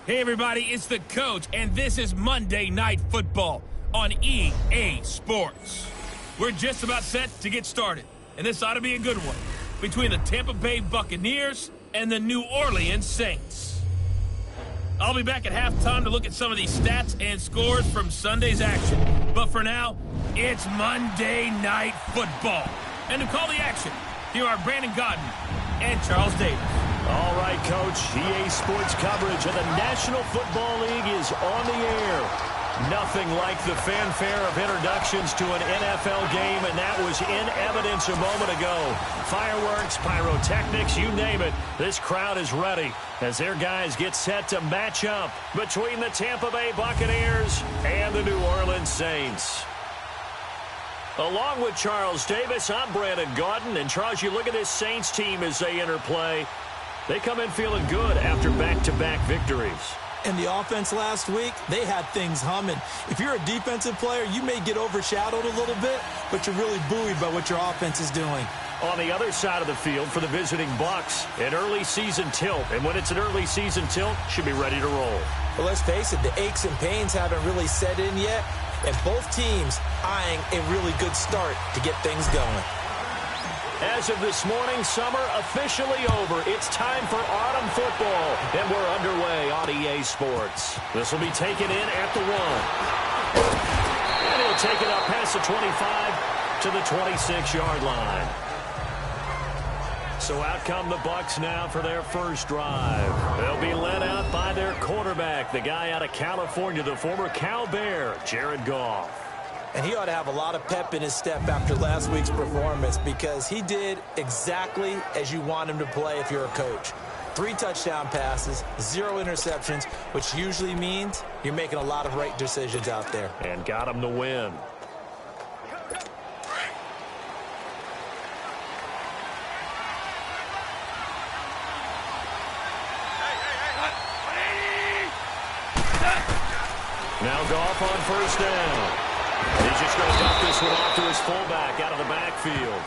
Hey everybody, it's the coach, and this is Monday Night Football on EA Sports. We're just about set to get started, and this ought to be a good one, between the Tampa Bay Buccaneers and the New Orleans Saints. I'll be back at halftime to look at some of these stats and scores from Sunday's action. But for now, it's Monday Night Football. And to call the action, here are Brandon Godden and Charles Davis. All right, Coach. EA Sports coverage of the National Football League is on the air. Nothing like the fanfare of introductions to an NFL game, and that was in evidence a moment ago. Fireworks, pyrotechnics, you name it. This crowd is ready as their guys get set to match up between the Tampa Bay Buccaneers and the New Orleans Saints. Along with Charles Davis, I'm Brandon Godden. And, Charles, you look at this Saints team as they enter play. They come in feeling good after back-to-back victories. And the offense last week, they had things humming. If you're a defensive player, you may get overshadowed a little bit, but you're really buoyed by what your offense is doing. On the other side of the field for the visiting Bucs, an early season tilt. And when it's an early season tilt, should be ready to roll. Well, let's face it, the aches and pains haven't really set in yet, and both teams eyeing a really good start to get things going. As of this morning, summer officially over. It's time for autumn football, and we're underway on EA Sports. This will be taken in at the 1. And he'll take it up past the 25 to the 26-yard line. So out come the Bucs now for their first drive. They'll be led out by their quarterback, the guy out of California, the former Cal Bear, Jared Goff. And he ought to have a lot of pep in his step after last week's performance because he did exactly as you want him to play if you're a coach. 3 touchdown passes, 0 interceptions, which usually means you're making a lot of right decisions out there. And got him to win. Now Goff on first down. He's just going to dump this one off to his fullback out of the backfield.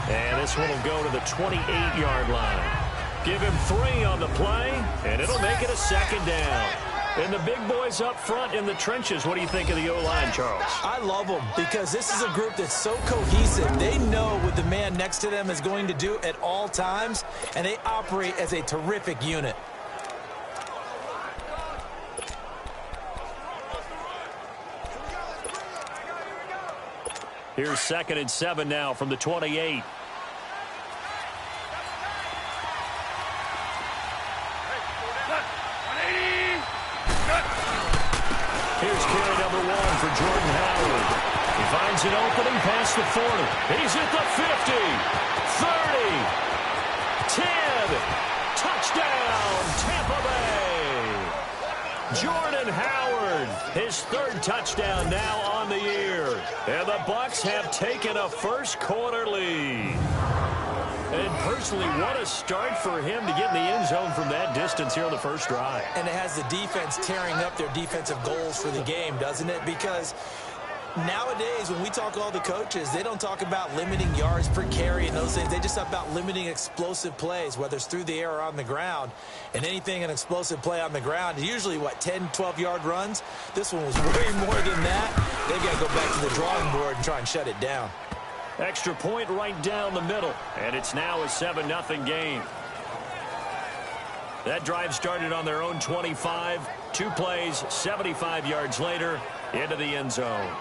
And this one will go to the 28-yard line. Give him 3 on the play, and it'll make it a second down. And the big boys up front in the trenches. What do you think of the O-line, Charles? I love them because this is a group that's so cohesive. They know what the man next to them is going to do at all times, and they operate as a terrific unit. Here's 2nd and 7 now from the 28. Here's carry number 1 for Jordan Howard. He finds an opening past the 40. He's at the 50, 30, 10. Touchdown, Tampa Bay. Jordan Howard, his 3rd touchdown now on the year. And the Bucs have taken a first-quarter lead. And personally, what a start for him to get in the end zone from that distance here on the first drive. And it has the defense tearing up their defensive goals for the game, doesn't it? Because nowadays, when we talk to all the coaches, they don't talk about limiting yards per carry and those things. They just talk about limiting explosive plays, whether it's through the air or on the ground. And anything an explosive play on the ground, usually, 10, 12-yard runs? This one was way more than that. They've got to go back to the drawing board and try and shut it down. Extra point right down the middle. And it's now a 7-0 game. That drive started on their own 25. 2 plays, 75 yards later, into the end zone.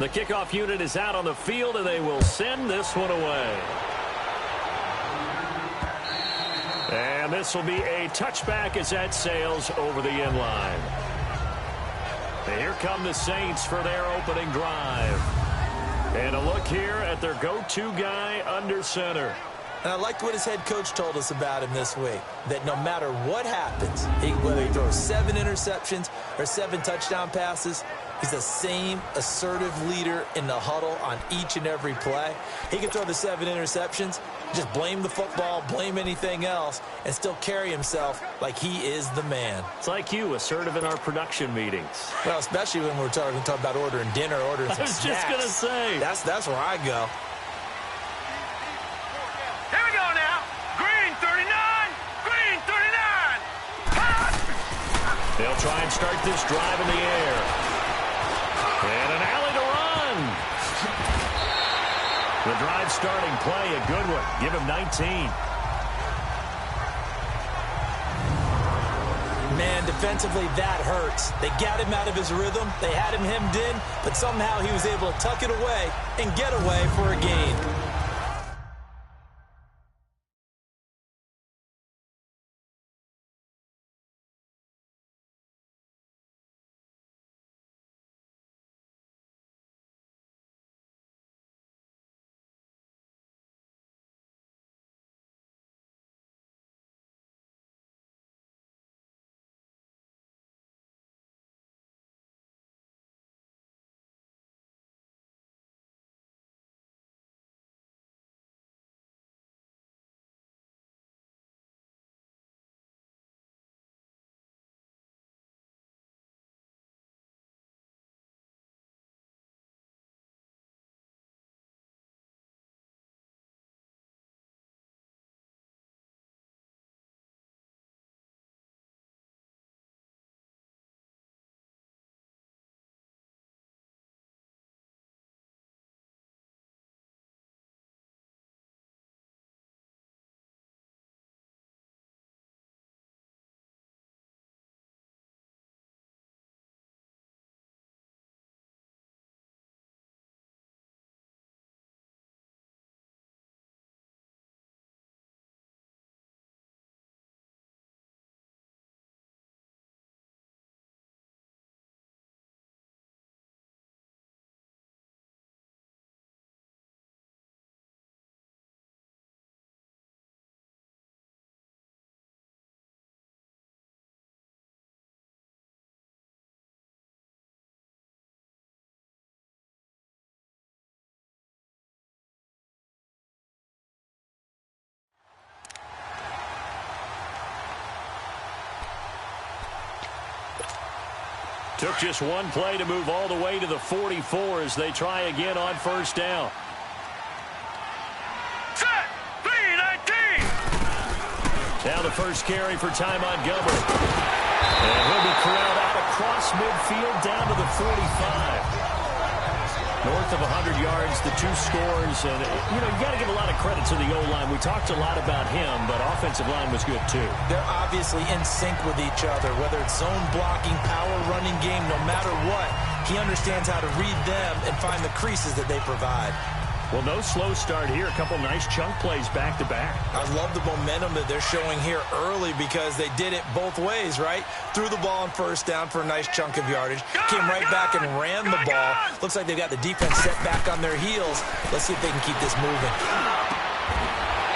The kickoff unit is out on the field, and they will send this one away. And this will be a touchback as that sails over the end line. And here come the Saints for their opening drive. And a look here at their go-to guy under center. And I liked what his head coach told us about him this week, that no matter what happens, whether he throws 7 interceptions or 7 touchdown passes, He's the same assertive leader in the huddle on each and every play. He can throw the 7 interceptions, just blame the football, blame anything else, and still carry himself like he is the man. It's like you, assertive in our production meetings. Well, especially when we're talking about ordering dinner, ordering some snacks. I was just going to say. That's where I go. Here we go now. Green 39. Green 39. They'll try and start this drive in the air. And an alley to run. The drive starting play, a good one. Give him 19. Man, defensively, that hurts. They got him out of his rhythm. They had him hemmed in, but somehow he was able to tuck it away and get away for a gain. Took just one play to move all the way to the 44 as they try again on first down. Set. 3-19. Now the first carry for Ty Montgomery. And he'll be corralled out across midfield down to the 45. North of 100 yards, the 2 scores. And, you know, you got to give a lot of credit to the O-line. We talked a lot about him, but offensive line was good, too. They're obviously in sync with each other, whether it's zone blocking, power running game, no matter what. He understands how to read them and find the creases that they provide. Well, no slow start here. A couple nice chunk plays back-to-back. I love the momentum that they're showing here early because they did it both ways, right? Threw the ball on first down for a nice chunk of yardage. Came right back and ran the ball. Looks like they've got the defense set back on their heels. Let's see if they can keep this moving.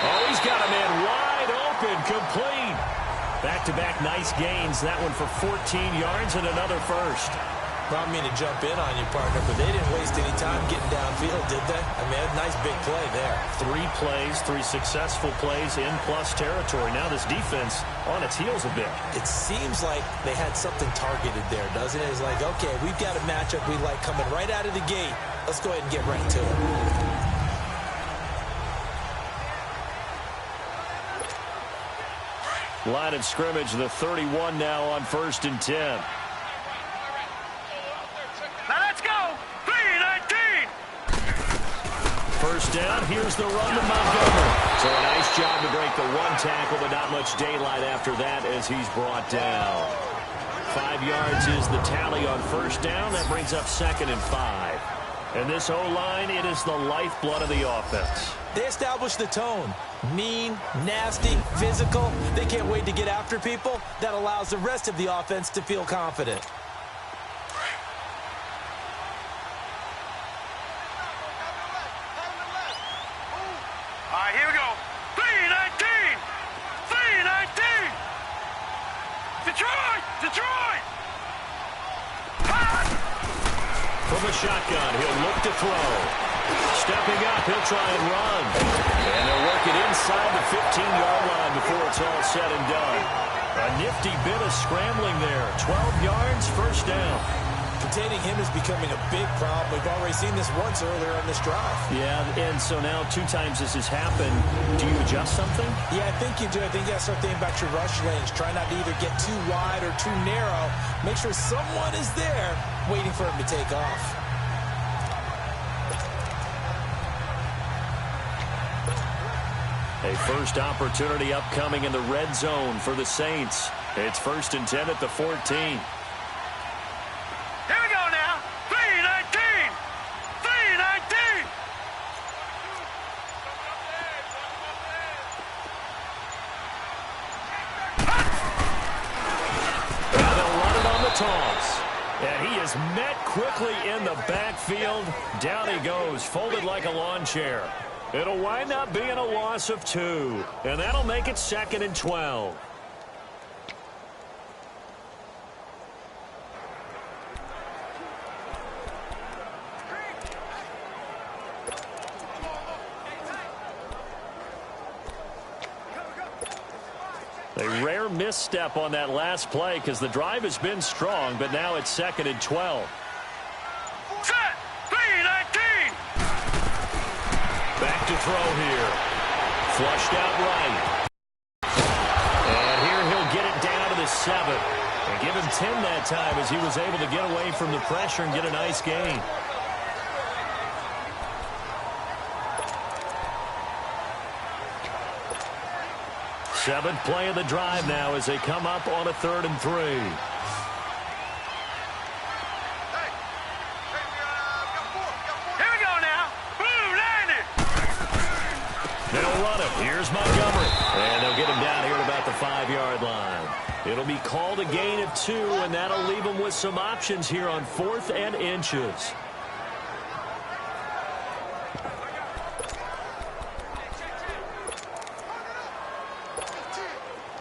Oh, he's got a man wide open, complete. Back-to-back nice gains. That one for 14 yards and another first. Well, I mean to jump in on you, partner, but they didn't waste any time getting downfield, did they? I mean, a nice big play there. 3 plays, 3 successful plays in plus territory. Now this defense on its heels a bit. It seems like they had something targeted there, doesn't it? It's like, okay, we've got a matchup we like coming right out of the gate. Let's go ahead and get right to it. Line of scrimmage, the 31 now on 1st and 10. Now let's go. 3-19. First down, here's the run to Montgomery. So a nice job to break the 1 tackle, but not much daylight after that as he's brought down. 5 yards is the tally on first down. That brings up 2nd and 5. And this O-line, it is the lifeblood of the offense. They establish the tone. Mean, nasty, physical. They can't wait to get after people. That allows the rest of the offense to feel confident. All right, here we go. 3-19. 3-19. Detroit. Detroit. shotgun. He'll look to throw. Stepping up, he'll try and run. And they'll work it inside the 15-yard line before it's all said and done. A nifty bit of scrambling there. 12 yards, first down. Containing him is becoming a big problem. We've already seen this once earlier on this drive. Yeah, and so now 2 times this has happened. Do you adjust something? Yeah, I think you do. I think you got to start thinking about your rush lanes. Try not to either get too wide or too narrow. Make sure someone is there waiting for him to take off. A first opportunity upcoming in the red zone for the Saints. It's 1st and 10 at the 14. Here we go now. 3-19. 3-19. Now they'll run it on the toss. And he is met quickly in the backfield. Down he goes, folded like a lawn chair. It'll wind up being a loss of 2. And that'll make it 2nd and 12. A rare misstep on that last play because the drive has been strong, but now it's 2nd and 12. Set. 3-19. Back to throw here. Flushed out right. And here he'll get it down to the 7. And give him 10 that time as he was able to get away from the pressure and get a nice gain. Seventh play of the drive now as they come up on a 3rd and 3. Here we go now. Boom, landed. They'll run it. Here's Montgomery. And they'll get him down here at about the 5-yard line. It'll be called a gain of 2, and that'll leave them with some options here on 4th and inches.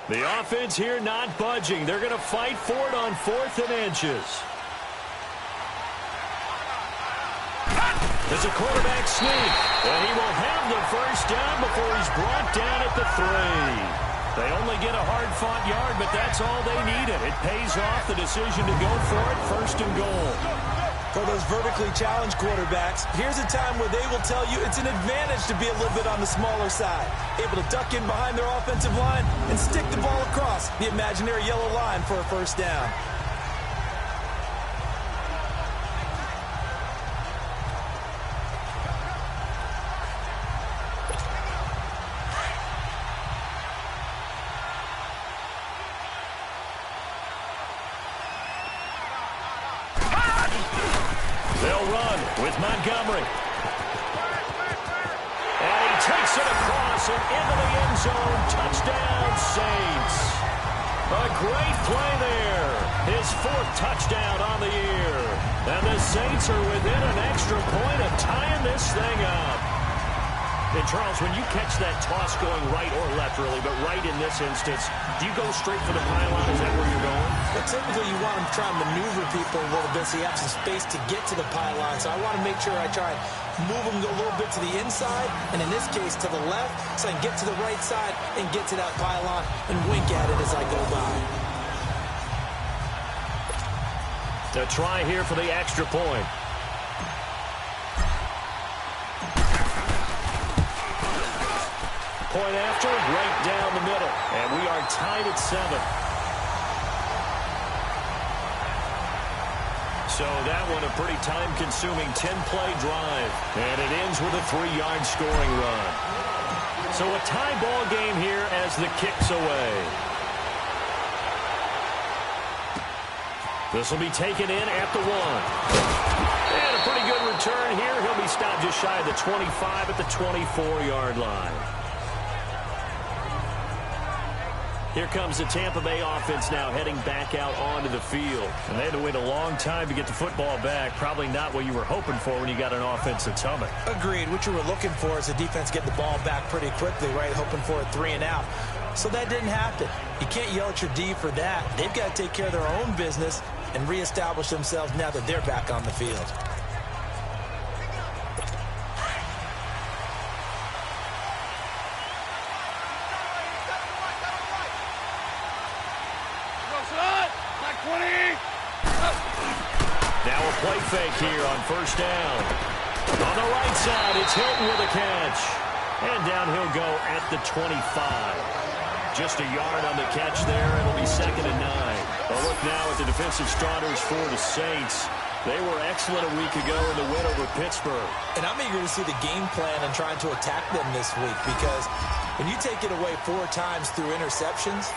The offense here not budging. They're going to fight for it on 4th and inches. There's a quarterback sneak, and he will have the first down before he's brought down at the 3. They only get a hard-fought yard, but that's all they needed. It pays off the decision to go for it, 1st and goal. For those vertically challenged quarterbacks, here's a time where they will tell you it's an advantage to be a little bit on the smaller side. Able to duck in behind their offensive line and stick the ball across the imaginary yellow line for a first down. They'll run with Montgomery. And he takes it across and into the end zone. Touchdown, Saints. A great play there. His 4th touchdown on the year. And the Saints are within an extra point of tying this thing up. And Charles, when you catch that toss going right or left, really, but right in this instance, do you go straight for the pylon? Is that where you're going? Well, typically, you want to try and maneuver people a little bit so you have some space to get to the pylon. So I want to make sure I try and move them a little bit to the inside, and in this case, to the left, so I can get to the right side and get to that pylon and wink at it as I go by. A try here for the extra point. Point after, right down the middle. And we are tied at 7. So that one a pretty time-consuming 10-play drive. And it ends with a 3-yard scoring run. So a tie ball game here as the kick's away. This will be taken in at the 1. And a pretty good return here. He'll be stopped just shy of the 25 at the 24-yard line. Here comes the Tampa Bay offense now heading back out onto the field. And they had to wait a long time to get the football back. Probably not what you were hoping for when you got an offense that's humming. Agreed. What you were looking for is the defense get the ball back pretty quickly, right? Hoping for a 3 and out. So that didn't happen. You can't yell at your D for that. They've got to take care of their own business and reestablish themselves now that they're back on the field. fake here on first down. On the right side, it's Hilton with a catch. And down he'll go at the 25. Just a yard on the catch there. It'll be 2nd and 9. A look now at the defensive starters for the Saints. They were excellent a week ago in the win over Pittsburgh. And I'm eager to see the game plan and trying to attack them this week, because when you take it away 4 times through interceptions,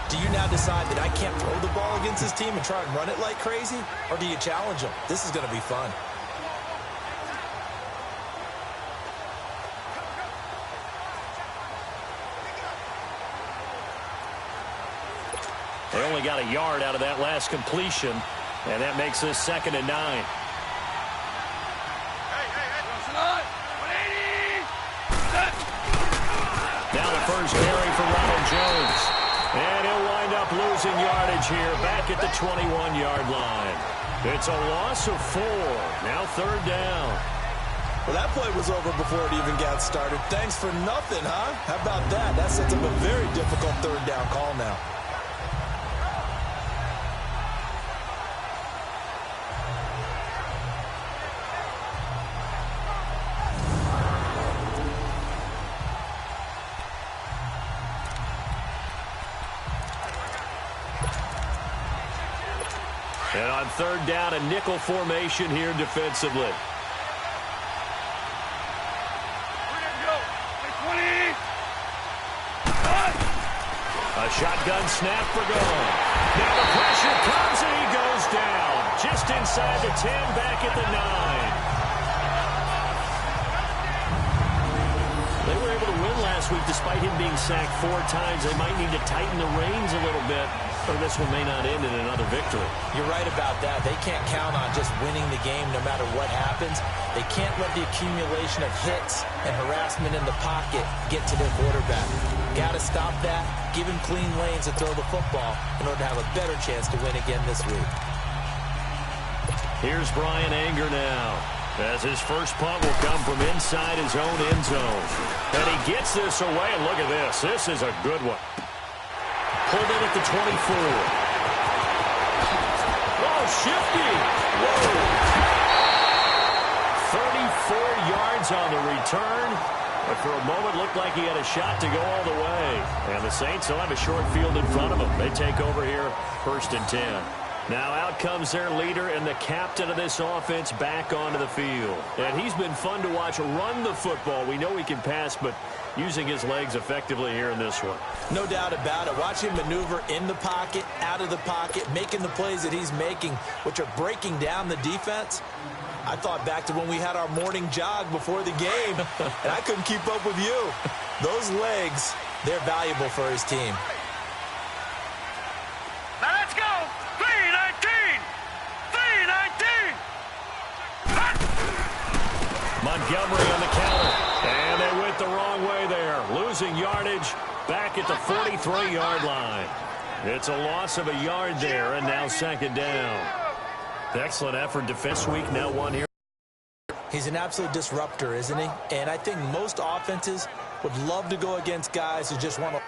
do you now decide that I can't throw the ball against this team and try and run it like crazy? Or do you challenge them? This is going to be fun. They only got a yard out of that last completion, and that makes this 2nd and 9. Now the first carry for Ronald Jones. And he'll wind up losing yardage here back at the 21-yard line. It's a loss of 4. Now 3rd down. Well, that play was over before it even got started. Thanks for nothing, huh? How about that? That sets up a very difficult 3rd down call now. And on 3rd down, a nickel formation here defensively. A shotgun snap for goal. Now the pressure comes and he goes down. Just inside the 10, back at the 9. They were able to win last week despite him being sacked 4 times. They might need to tighten the reins a little bit, or this one may not end in another victory. You're right about that. They can't count on just winning the game no matter what happens. They can't let the accumulation of hits and harassment in the pocket get to their quarterback. Got to stop that, give him clean lanes to throw the football in order to have a better chance to win again this week. Here's Brian Anger now, as his first punt will come from inside his own end zone. And he gets this away, and look at this. This is a good one. Pulled in at the 24. Oh, shifty. Whoa. 34 yards on the return. But for a moment, looked like he had a shot to go all the way. And the Saints will have a short field in front of them. They take over here, 1st and 10. Now out comes their leader and the captain of this offense back onto the field. And he's been fun to watch run the football. We know he can pass, but using his legs effectively here in this one. No doubt about it. Watch him maneuver in the pocket, out of the pocket, making the plays that he's making, which are breaking down the defense. I thought back to when we had our morning jog before the game, and I couldn't keep up with you. Those legs, they're valuable for his team. Now let's go. 319. 319. Montgomery on the counter. And they went the wrong way there. Losing yardage back at the 43-yard line. It's a loss of a yard there, and now 2nd down. Excellent effort defense week. Now 1 here. He's an absolute disruptor, isn't he? And I think most offenses would love to go against guys who just want to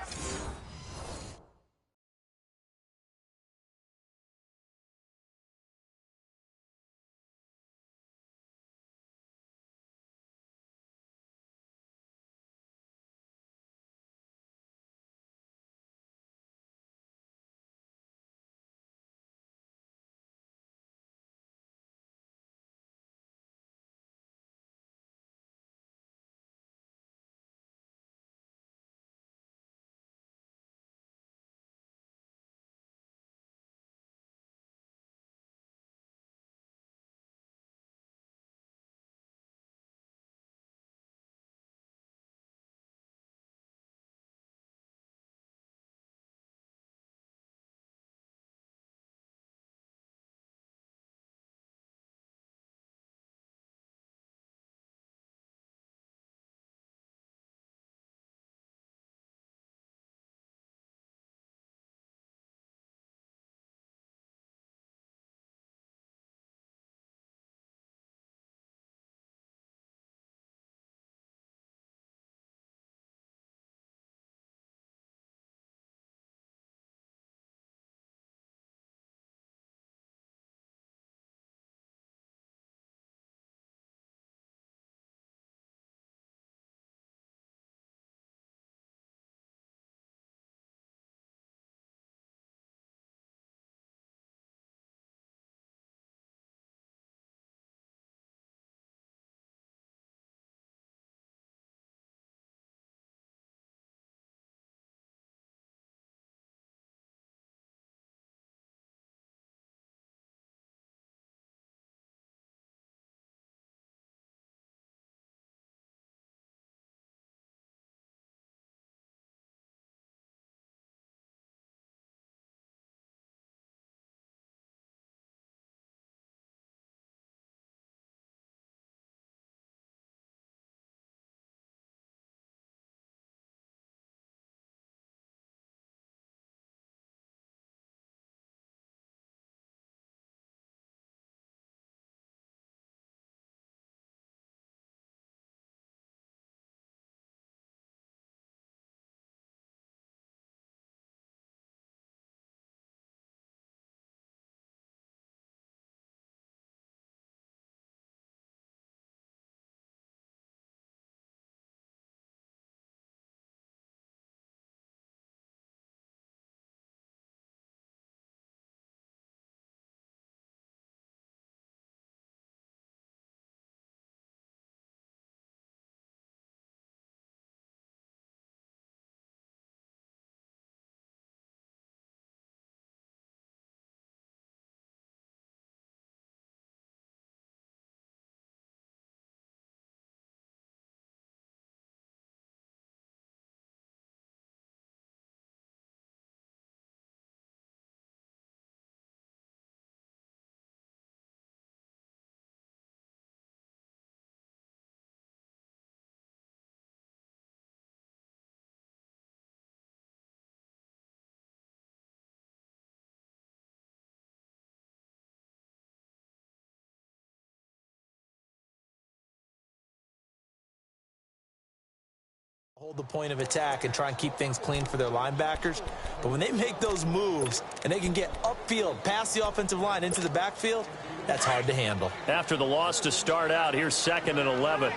Hold the point of attack and try and keep things clean for their linebackers. But when they make those moves and they can get upfield, past the offensive line into the backfield, that's hard to handle. After the loss to start out, here's 2nd and 11.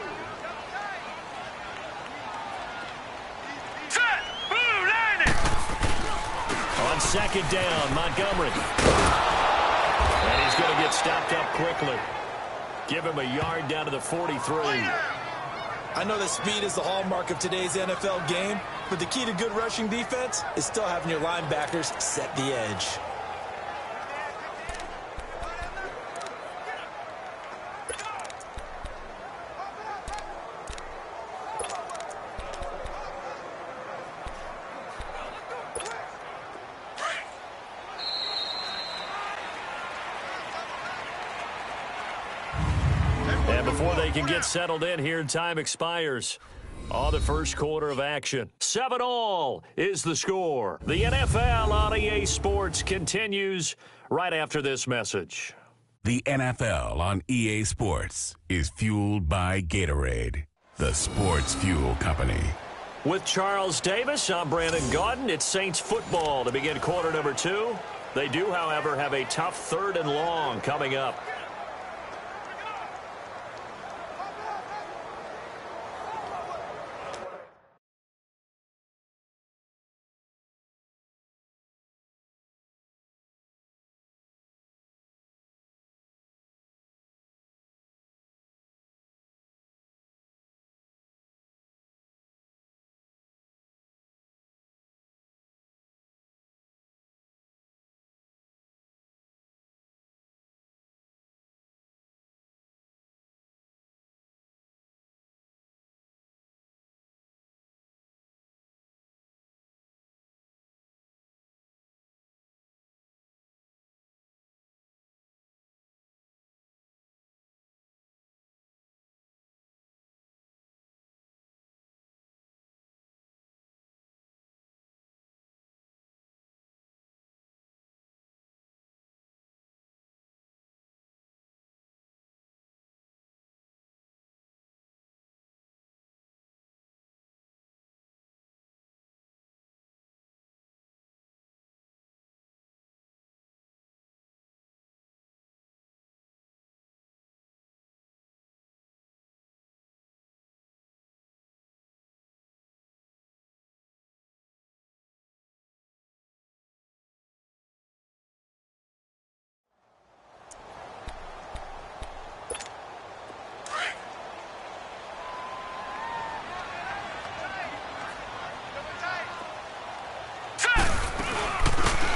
Set. Blue line it. On 2nd down, Montgomery. And he's going to get stopped up quickly. Give him a yard down to the 43. I know that speed is the hallmark of today's NFL game, but the key to good rushing defense is still having your linebackers set the edge. And before they can get settled in here, time expires on the first quarter of action. 7-all is the score. The NFL on EA Sports continues right after this message. The NFL on EA Sports is fueled by Gatorade, the sports fuel company. With Charles Davis, I'm Brandon Gaudin. It's Saints football to begin quarter number 2. They do, however, have a tough 3rd and long coming up.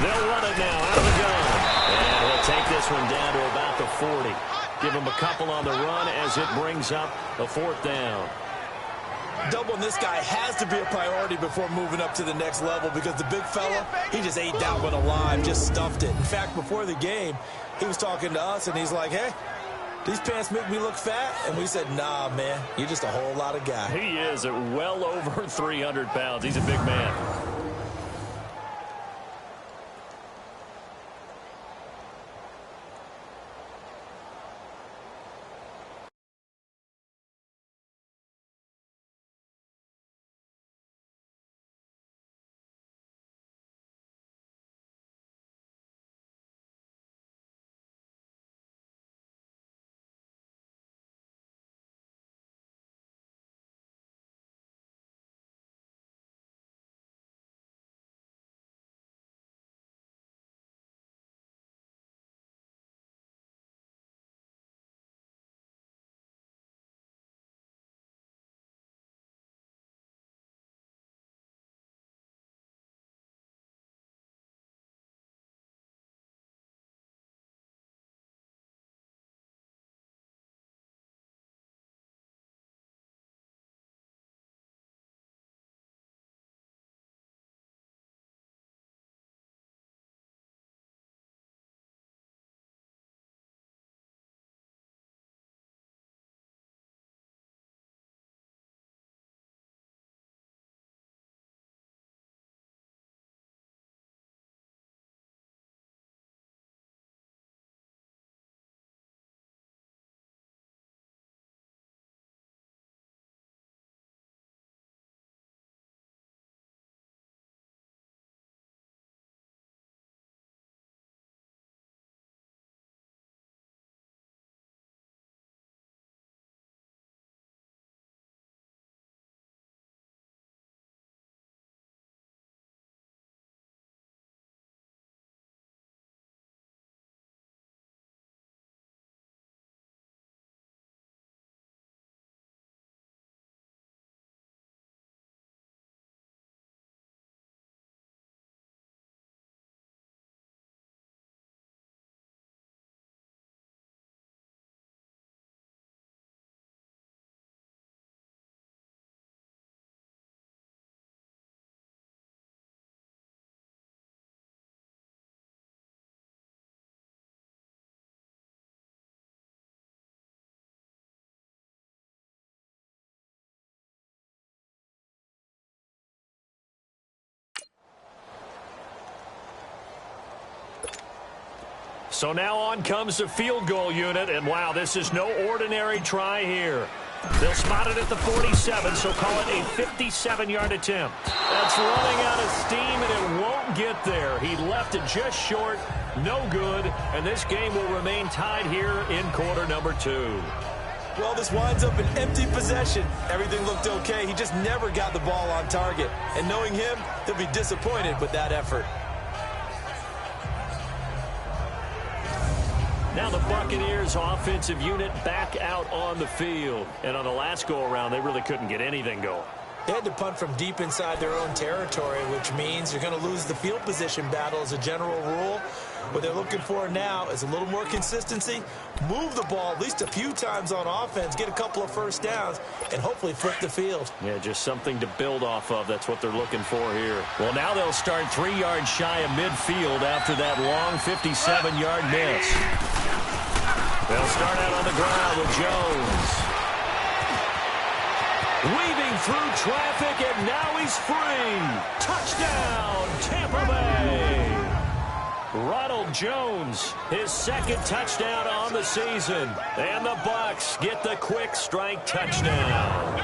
They'll run it now out of the gun. And he'll take this one down to about the 40. Give him a couple on the run as it brings up a 4th down. Doubling this guy has to be a priority before moving up to the next level because the big fella, he just ate that one alive, just stuffed it. In fact, before the game, he was talking to us, and he's like, hey, these pants make me look fat? And we said, nah, man, you're just a whole lot of guy. He is at well over 300 pounds. He's a big man. So now on comes the field goal unit, and wow, this is no ordinary try here. They'll spot it at the 47, so call it a 57-yard attempt. That's running out of steam, and it won't get there. He left it just short, no good, and this game will remain tied here in quarter number 2. Well, this winds up an empty possession. Everything looked okay. He just never got the ball on target. And knowing him, he'll be disappointed with that effort. Now the Buccaneers offensive unit back out on the field. And on the last go-around, they really couldn't get anything going. They had to punt from deep inside their own territory, which means you're going to lose the field position battle as a general rule. What they're looking for now is a little more consistency, move the ball at least a few times on offense, get a couple of first downs, and hopefully flip the field. Yeah, just something to build off of. That's what they're looking for here. Well, now they'll start 3 yards shy of midfield after that long 57-yard miss. They'll start out on the ground with Jones. Weaving through traffic, and now he's free. Touchdown, Tampa Bay. Ronald Jones, his second touchdown on the season. And the Bucs get the quick strike touchdown.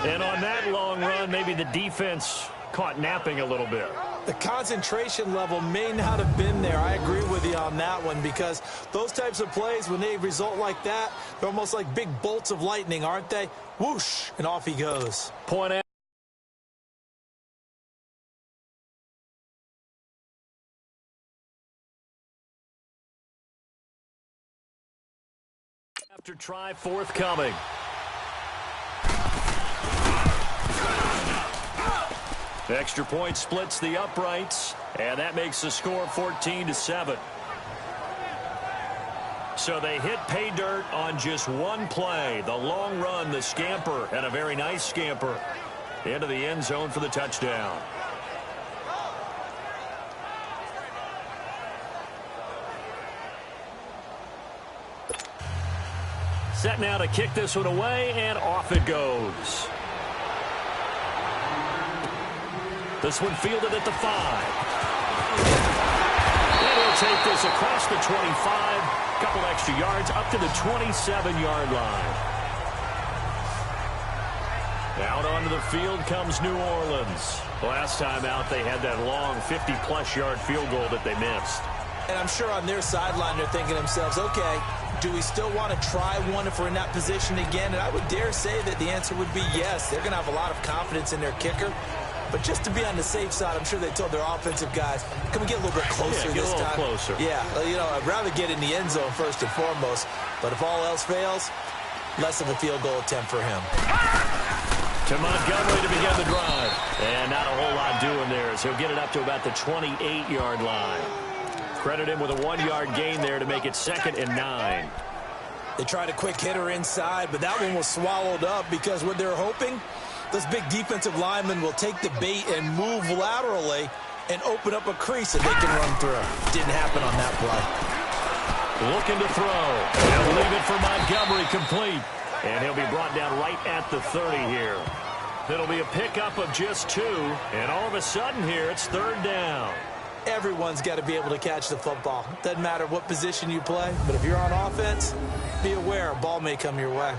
And on that long run, maybe the defense caught napping a little bit. The concentration level may not have been there. I agree with you on that one, because those types of plays, when they result like that, they're almost like big bolts of lightning, aren't they? Whoosh, and off he goes. Point out. After try forthcoming. The extra point splits the uprights, and that makes the score 14-7. So they hit pay dirt on just one play. The long run, the scamper, and a very nice scamper into the end zone for the touchdown. Set now to kick this one away, and off it goes. This one fielded at the 5. And he'll take this across the 25. Couple extra yards up to the 27-yard line. Out onto the field comes New Orleans. Last time out, they had that long 50-plus yard field goal that they missed. And I'm sure on their sideline, they're thinking to themselves, okay, do we still want to try one if we're in that position again? And I would dare say that the answer would be yes. They're going to have a lot of confidence in their kicker. But just to be on the safe side, I'm sure they told their offensive guys, can we get a little bit closer this time? Closer. Yeah, you know, I'd rather get in the end zone first and foremost. But if all else fails, less of a field goal attempt for him. To Montgomery to begin the drive. And not a whole lot doing there as he'll get it up to about the 28-yard line. Credit him with a 1-yard gain there to make it 2nd and 9. They tried a quick hitter inside, but that one was swallowed up because what they're hoping, those big defensive linemen will take the bait and move laterally and open up a crease that they can run through. Didn't happen on that play. Looking to throw. He'll leave it for Montgomery complete. And he'll be brought down right at the 30 here. It'll be a pickup of just 2. And all of a sudden here, it's 3rd down. Everyone's got to be able to catch the football. Doesn't matter what position you play, but if you're on offense, be aware a ball may come your way.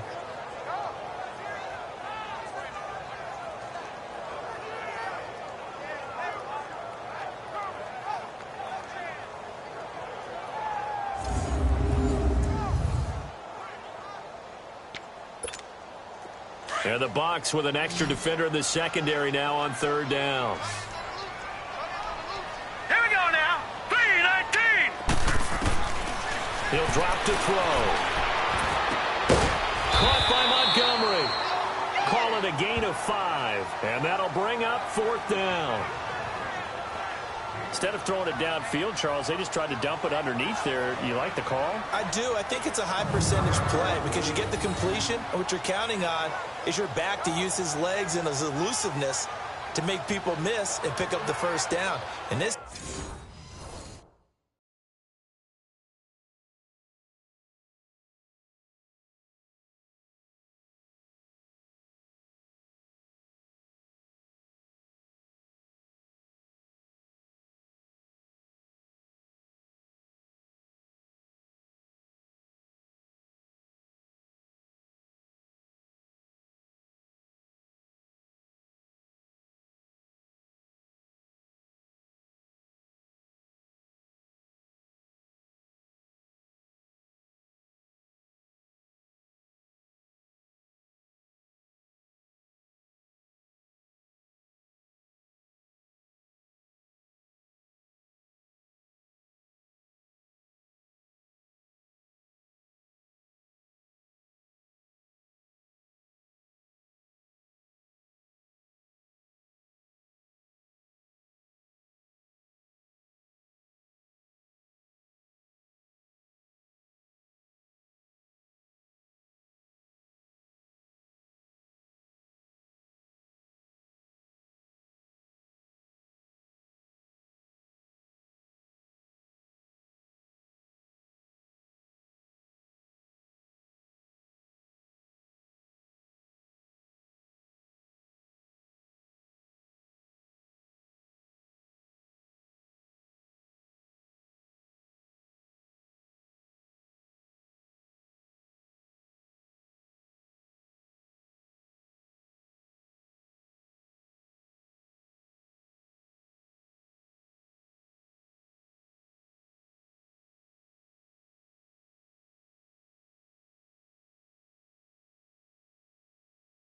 And the Bucs with an extra defender in the secondary now on 3rd down. Here we go now. 3-19. He'll drop to throw. Caught by Montgomery. Call it a gain of 5. And that'll bring up 4th down. Instead of throwing it downfield, Charles, they just tried to dump it underneath there. You like the call? I do. I think it's a high percentage play because you get the completion. And what you're counting on is your back to use his legs and his elusiveness to make people miss and pick up the first down. And this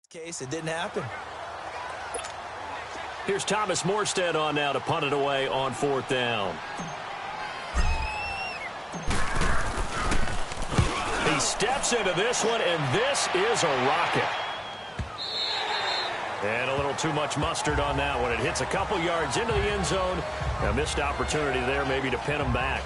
Case, it didn't happen. Here's Thomas Morstead on now to punt it away on 4th down. He steps into this one, and this is a rocket. And a little too much mustard on that one. It hits a couple yards into the end zone. A missed opportunity there maybe to pin him back.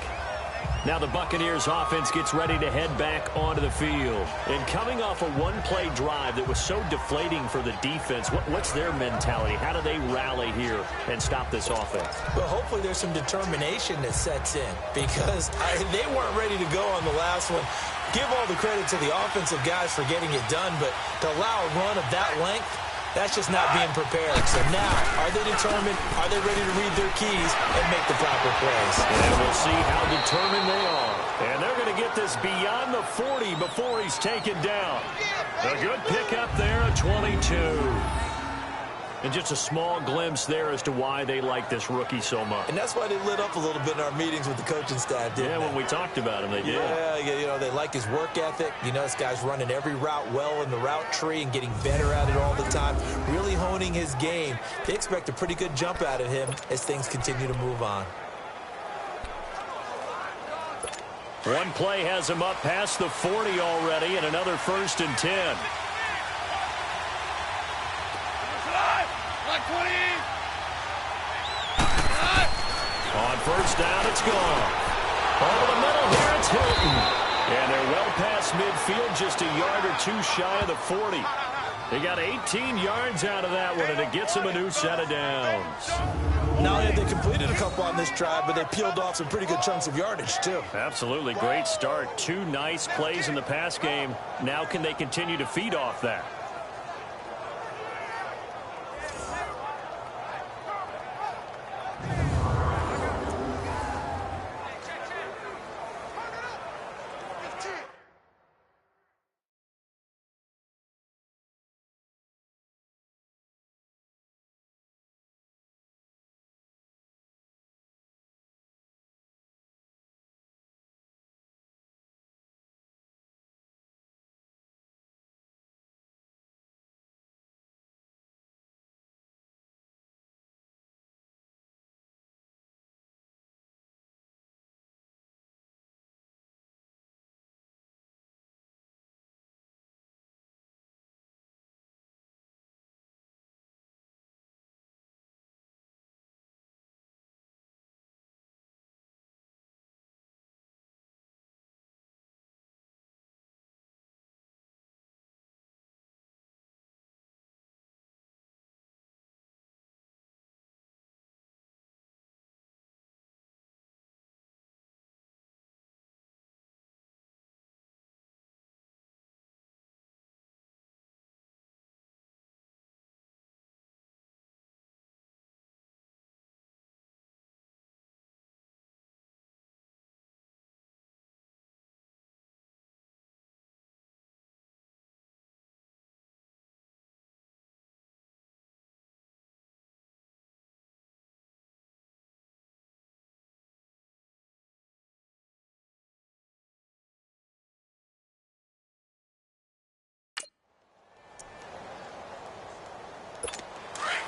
Now the Buccaneers offense gets ready to head back onto the field. And coming off a one-play drive that was so deflating for the defense, what's their mentality? How do they rally here and stop this offense? Well, hopefully there's some determination that sets in because they weren't ready to go on the last one. Give all the credit to the offensive guys for getting it done, but to allow a run of that length, that's just not being prepared. So now, are they determined? Are they ready to read their keys and make the proper plays? And we'll see how determined they are. And they're going to get this beyond the 40 before he's taken down. A good pickup there at 22. And just a small glimpse there as to why they like this rookie so much. And that's why they lit up a little bit in our meetings with the coaching staff, didn't they? When we talked about him, they did. Yeah, you know, they like his work ethic. You know, this guy's running every route well in the route tree and getting better at it all the time, really honing his game. They expect a pretty good jump out of him as things continue to move on. One play has him up past the 40 already, and another 1st and 10. On 1st down, it's gone. Over the middle here, it's Hilton. And they're well past midfield, just a yard or two shy of the 40. They got 18 yards out of that one, and it gets them a new set of downs. Not only have they completed a couple on this drive, but they peeled off some pretty good chunks of yardage, too. Absolutely. Great start. 2 nice plays in the pass game. Now can they continue to feed off that?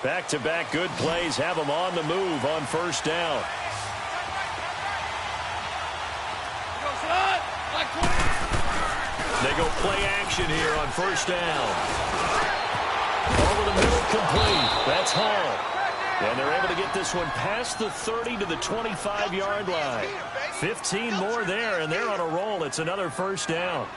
Back-to-back good plays have them on the move on 1st down. They go play action here on 1st down. Over the middle, complete. That's Hall. And they're able to get this one past the 30 to the 25-yard line. 15 more there, and they're on a roll. It's another 1st down.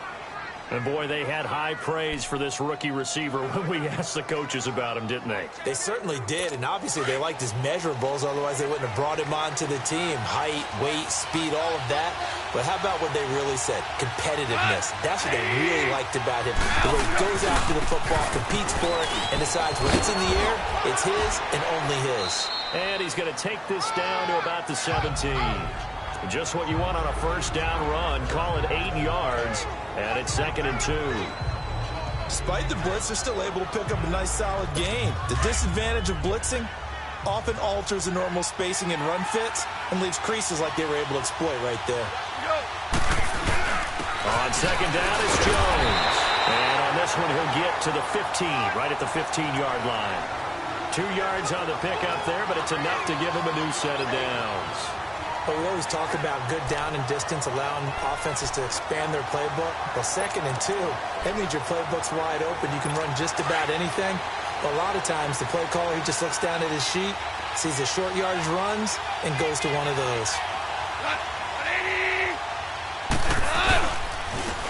And, boy, they had high praise for this rookie receiver when we asked the coaches about him, didn't they? They certainly did, and obviously they liked his measurables. Otherwise, they wouldn't have brought him onto the team. Height, weight, speed, all of that. But how about what they really said? Competitiveness. That's what they really liked about him. The way he goes after the football, competes for it, and decides when it's in the air, it's his and only his. And he's going to take this down to about the 17. Just what you want on a 1st down run. Call it 8 yards, and it's 2nd and 2. Despite the blitz, they're still able to pick up a nice, solid gain. The disadvantage of blitzing often alters the normal spacing and run fits and leaves creases like they were able to exploit right there. On 2nd down, it's Jones. And on this this one he'll get to the 15, right at the 15-yard line. 2 yards on the pickup there, but it's enough to give him a new set of downs. But we always talk about good down and distance, allowing offenses to expand their playbook. Well, 2nd and 2, that means your playbook's wide open. You can run just about anything. But a lot of times, the play caller, he just looks down at his sheet, sees the short yardage runs, and goes to one of those.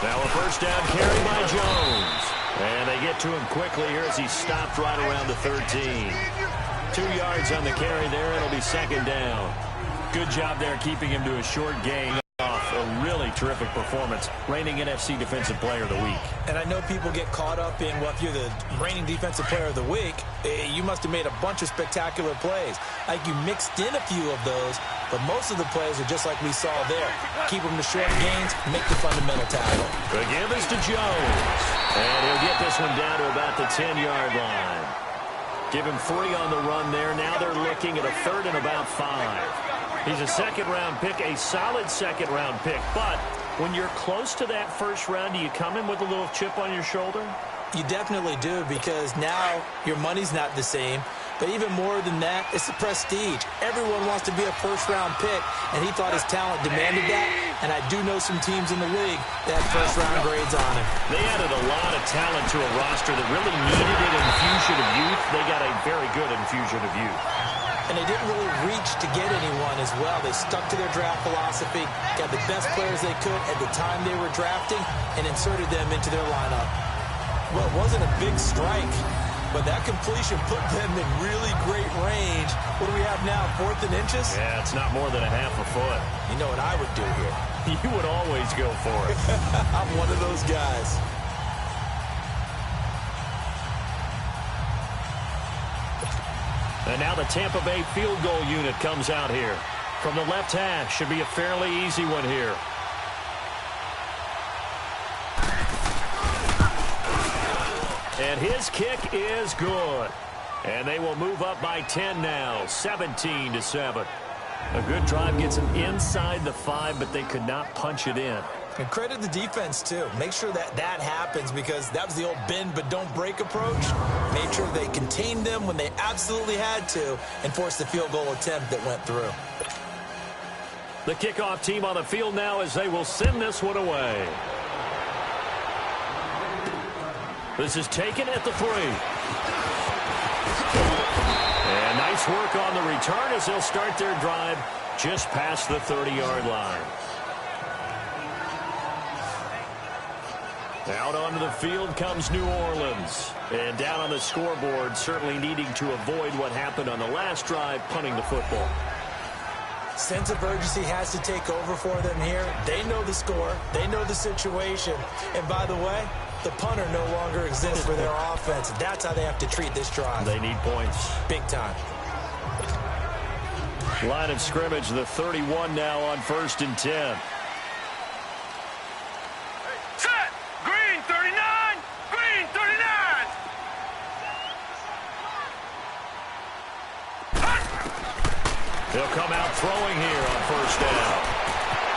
Now a first down carry by Jones. And they get to him quickly here as he stopped right around the 13. 2 yards on the carry there. It'll be 2nd down. Good job there keeping him to a short gain off a really terrific performance. Reigning NFC Defensive Player of the Week. And I know people get caught up in, well, if you're the reigning Defensive Player of the Week, you must have made a bunch of spectacular plays. Like you mixed in a few of those, but most of the plays are just like we saw there. Keep them to short gains, make the fundamental tackle. The give is to Jones. And he'll get this one down to about the 10-yard line. Give him 3 on the run there. Now they're looking at a 3rd and about 5. He's a 2nd-round pick, a solid 2nd-round pick. But when you're close to that 1st round, do you come in with a little chip on your shoulder? You definitely do, because now your money's not the same. But even more than that, it's the prestige. Everyone wants to be a 1st-round pick, and he thought his talent demanded that. And I do know some teams in the league that have 1st-round grades on him. They added a lot of talent to a roster that really needed an infusion of youth. They got a very good infusion of youth. And they didn't really reach to get anyone as well. They stuck to their draft philosophy, got the best players they could at the time they were drafting, and inserted them into their lineup. Well, it wasn't a big strike, but that completion put them in really great range. What do we have now, 4th and inches? Yeah, it's not more than a half a foot. You know what I would do here? You would always go for it. I'm one of those guys. And now the Tampa Bay field goal unit comes out here. From the left hash, should be a fairly easy one here. And his kick is good. And they will move up by 10 now, 17-7. A good drive gets them inside the 5, but they could not punch it in. And credit the defense, too. Make sure that that happens, because that was the old bend but don't break approach. Made sure they contained them when they absolutely had to and forced the field goal attempt that went through. The kickoff team on the field now as they will send this one away. This is taken at the 3. And nice work on the return as they'll start their drive just past the 30-yard line. Out onto the field comes New Orleans. And down on the scoreboard, certainly needing to avoid what happened on the last drive, punting the football. Sense of urgency has to take over for them here. They know the score. They know the situation. And by the way, the punter no longer exists for their offense. That's how they have to treat this drive. They need points. Big time. Line of scrimmage, the 31 now on 1st and 10. Set! Green 39! Green 39! They'll come out throwing here on 1st down.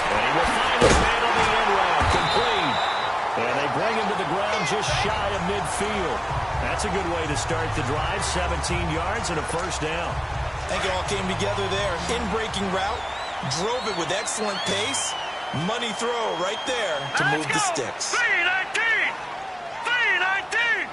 And he will find his man on the end route, complete. And they bring him to the ground just shy of midfield. That's a good way to start the drive, 17 yards and a 1st down. I think it all came together there. In-breaking route, drove it with excellent pace. Money throw right there to move the sticks. 319! 319!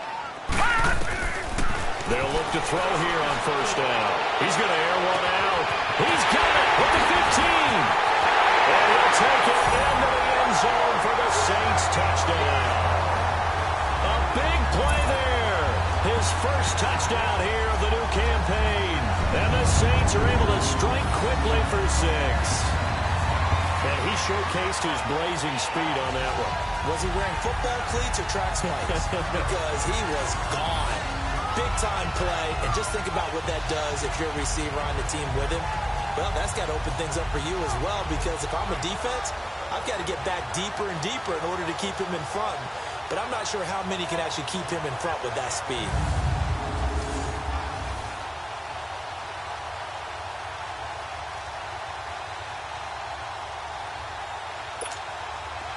They'll look to throw here on 1st down. He's going to air one out. He's got it with the 15. And he'll take it into the end zone for the Saints touchdown. A big play there. His first touchdown here of the new campaign. And the Saints are able to strike quickly for 6. And he showcased his blazing speed on that one. Was he wearing football cleats or track spikes? Because he was gone. Big-time play. And just think about what that does if you're a receiver on the team with him. Well, that's got to open things up for you as well, because if I'm a defense, I've got to get back deeper and deeper in order to keep him in front. But I'm not sure how many can actually keep him in front with that speed.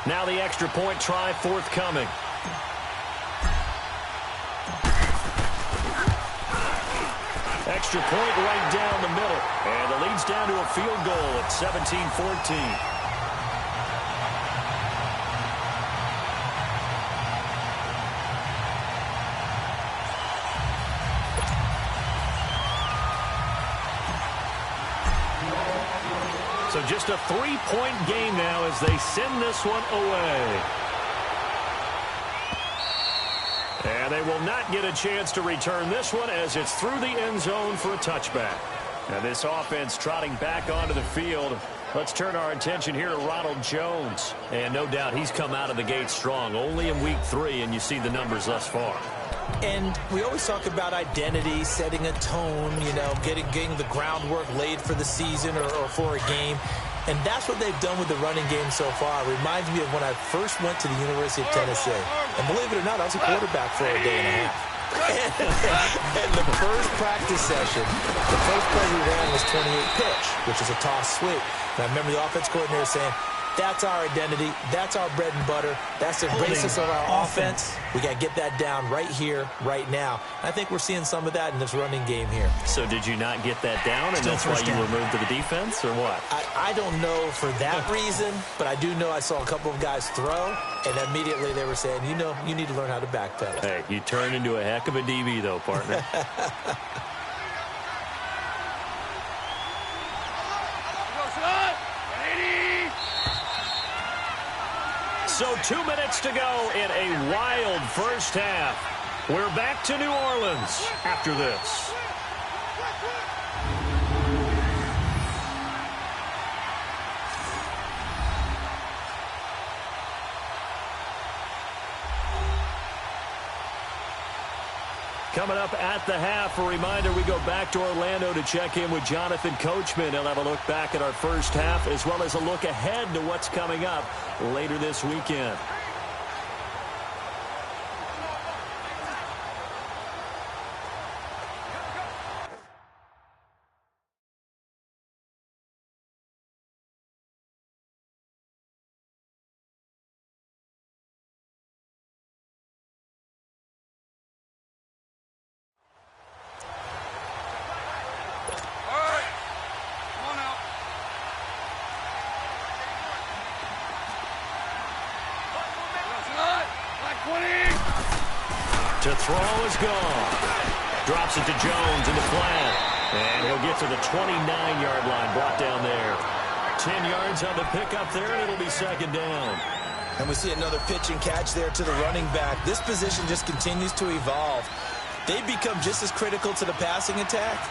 Now the extra point try forthcoming. extra point right down the middle. And the lead's down to a field goal at 17-14. So just a three-point game now as they send this one away. And they will not get a chance to return this one as it's through the end zone for a touchback. And this offense trotting back onto the field. Let's turn our attention here to Ronald Jones. And no doubt he's come out of the gate strong, only in week 3, and you see the numbers thus far. And we always talk about identity, setting a tone, you know, getting the groundwork laid for the season or for a game. And that's what they've done with the running game so far. It reminds me of when I first went to the University of Tennessee. And believe it or not, I was a quarterback for a day and a half. And the first practice session, the first play we ran was 28 pitch, which is a toss sweep. And I remember the offense coordinator saying, that's our identity. That's our bread and butter. That's the basis of our offense. We got to get that down right here, right now. I think we're seeing some of that in this running game here. So did you not get that down, and that's why you were moved to the defense, or what? I don't know for that reason, but I do know I saw a couple of guys throw, and immediately they were saying, you know, you need to learn how to backpedal. Hey, you turned into a heck of a DB, though, partner. So 2 minutes to go in a wild first half. We're back to New Orleans after this. Coming up at the half, a reminder, we go back to Orlando to check in with Jonathan Coachman. He'll have a look back at our first half as well as a look ahead to what's coming up later this weekend. To throw is gone. Drops it to Jones in the flat. And he'll get to the 29-yard line, brought down there. 10 yards on the pickup there, and it'll be second down. And we see another pitch and catch there to the running back. This position just continues to evolve. They become just as critical to the passing attack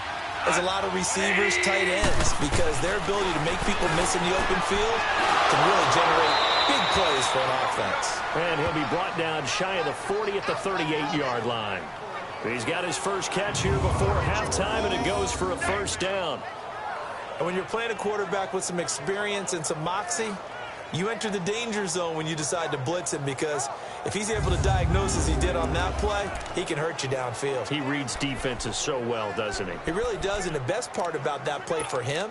as a lot of receivers, tight ends, because their ability to make people miss in the open field can really generate big plays for an offense. And he'll be brought down shy of the 40 at the 38-yard line. He's got his first catch here before halftime, and it goes for a first down. And when you're playing a quarterback with some experience and some moxie, you enter the danger zone when you decide to blitz him, because if he's able to diagnose as he did on that play, he can hurt you downfield. He reads defenses so well, doesn't he? He really does, and the best part about that play for him,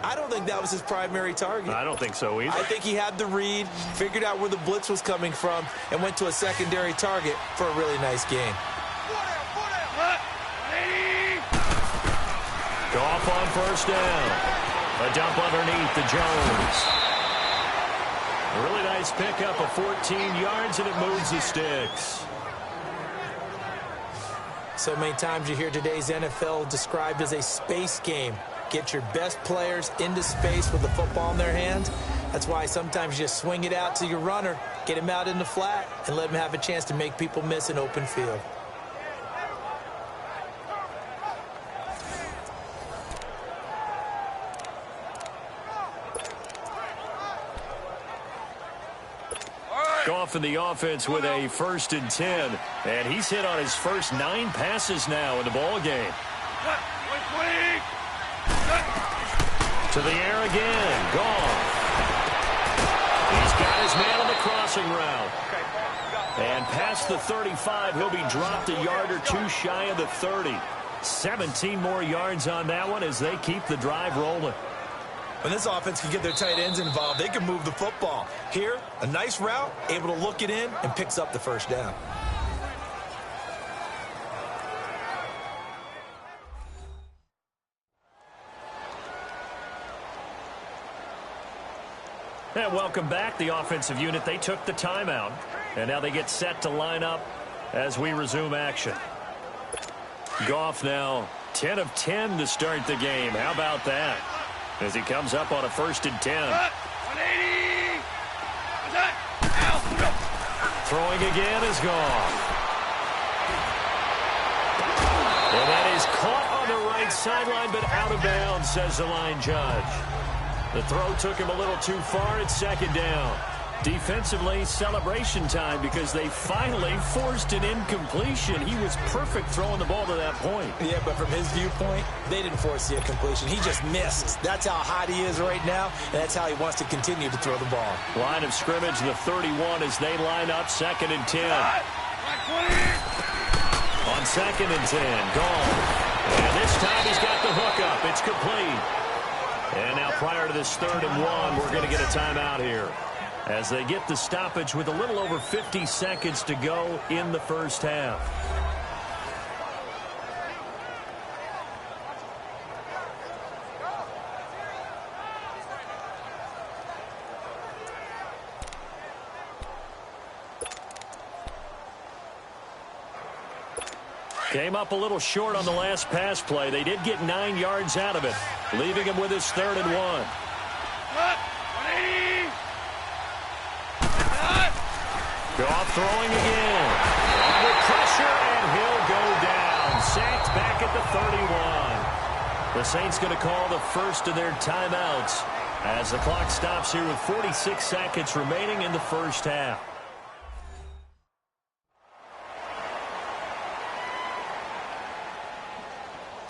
I don't think that was his primary target. I don't think so either. I think he had the read, figured out where the blitz was coming from, and went to a secondary target for a really nice game. Goff on first down. A dump underneath to Jones. A really nice pickup of 14 yards, and it moves the sticks. So many times you hear today's NFL described as a space game. Get your best players into space with the football in their hands. That's why sometimes you just swing it out to your runner, get him out in the flat, and let him have a chance to make people miss an open field. Goff in the offense with a 1st and 10. And he's hit on his first 9 passes now in the ball game. To the air again. Goff. He's got his man on the crossing route. And past the 35, he'll be dropped a yard or 2 shy of the 30. 17 more yards on that one as they keep the drive rolling. When this offense can get their tight ends involved, they can move the football. Here, a nice route, able to look it in, and picks up the first down. And welcome back, the offensive unit. They took the timeout, and now they get set to line up as we resume action. Goff now 10 of 10 to start the game. How about that? As he comes up on a 1st and 10. 180. Throwing again is Goff. And that is caught on the right sideline, but out of bounds, says the line judge. The throw took him a little too far. It's 2nd down. Defensively, celebration time because they finally forced an incompletion. He was perfect throwing the ball to that point. Yeah, but from his viewpoint, they didn't force the incompletion. He just missed. That's how hot he is right now, and that's how he wants to continue to throw the ball. Line of scrimmage, the 31 as they line up 2nd and 10. On 2nd and 10, Goff. And this time he's got the hook up. It's complete. And now prior to this 3rd and 1, we're going to get a timeout here as they get the stoppage with a little over 50 seconds to go in the first half. Came up a little short on the last pass play. They did get 9 yards out of it, leaving him with his 3rd and 1. Goff throwing again. Under pressure, and he'll go down. Sacked back at the 31. The Saints going to call the first of their timeouts as the clock stops here with 46 seconds remaining in the first half.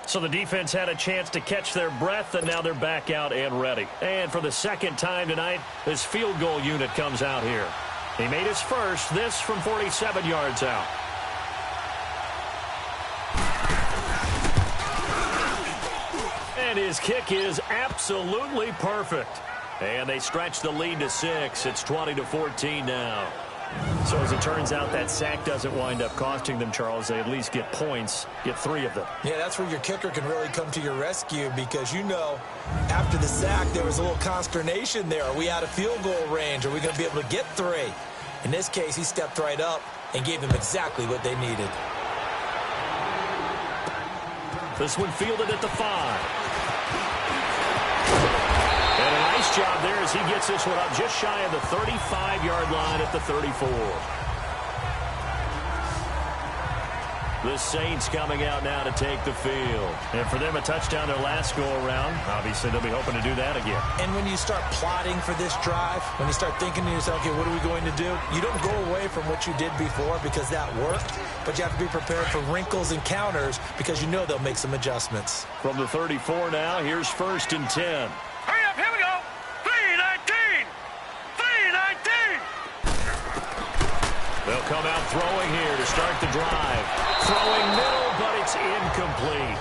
So the defense had a chance to catch their breath, and now they're back out and ready. And for the 2nd time tonight, this field goal unit comes out here. He made his first, this from 47 yards out. And his kick is absolutely perfect. And they stretch the lead to 6. It's 20-14 now. So as it turns out, that sack doesn't wind up costing them, Charles. They at least get points, get 3 of them. Yeah, that's where your kicker can really come to your rescue because, you know, after the sack, there was a little consternation there. Are we out of field goal range? Are we going to be able to get 3? In this case, he stepped right up and gave them exactly what they needed. This one fielded at the 5. And a nice job there as he gets this one up just shy of the 35-yard line at the 34. The Saints coming out now to take the field. And for them, a touchdown their last go-around. Obviously, they'll be hoping to do that again. And when you start plotting for this drive, when you start thinking to yourself, okay, what are we going to do? You don't go away from what you did before because that worked, but you have to be prepared for wrinkles and counters because you know they'll make some adjustments. From the 34 now, here's 1st and 10. Hurry up, here we go. 3-19. 3-19. They'll come out throwing here to start the drive. Throwing middle, but it's incomplete.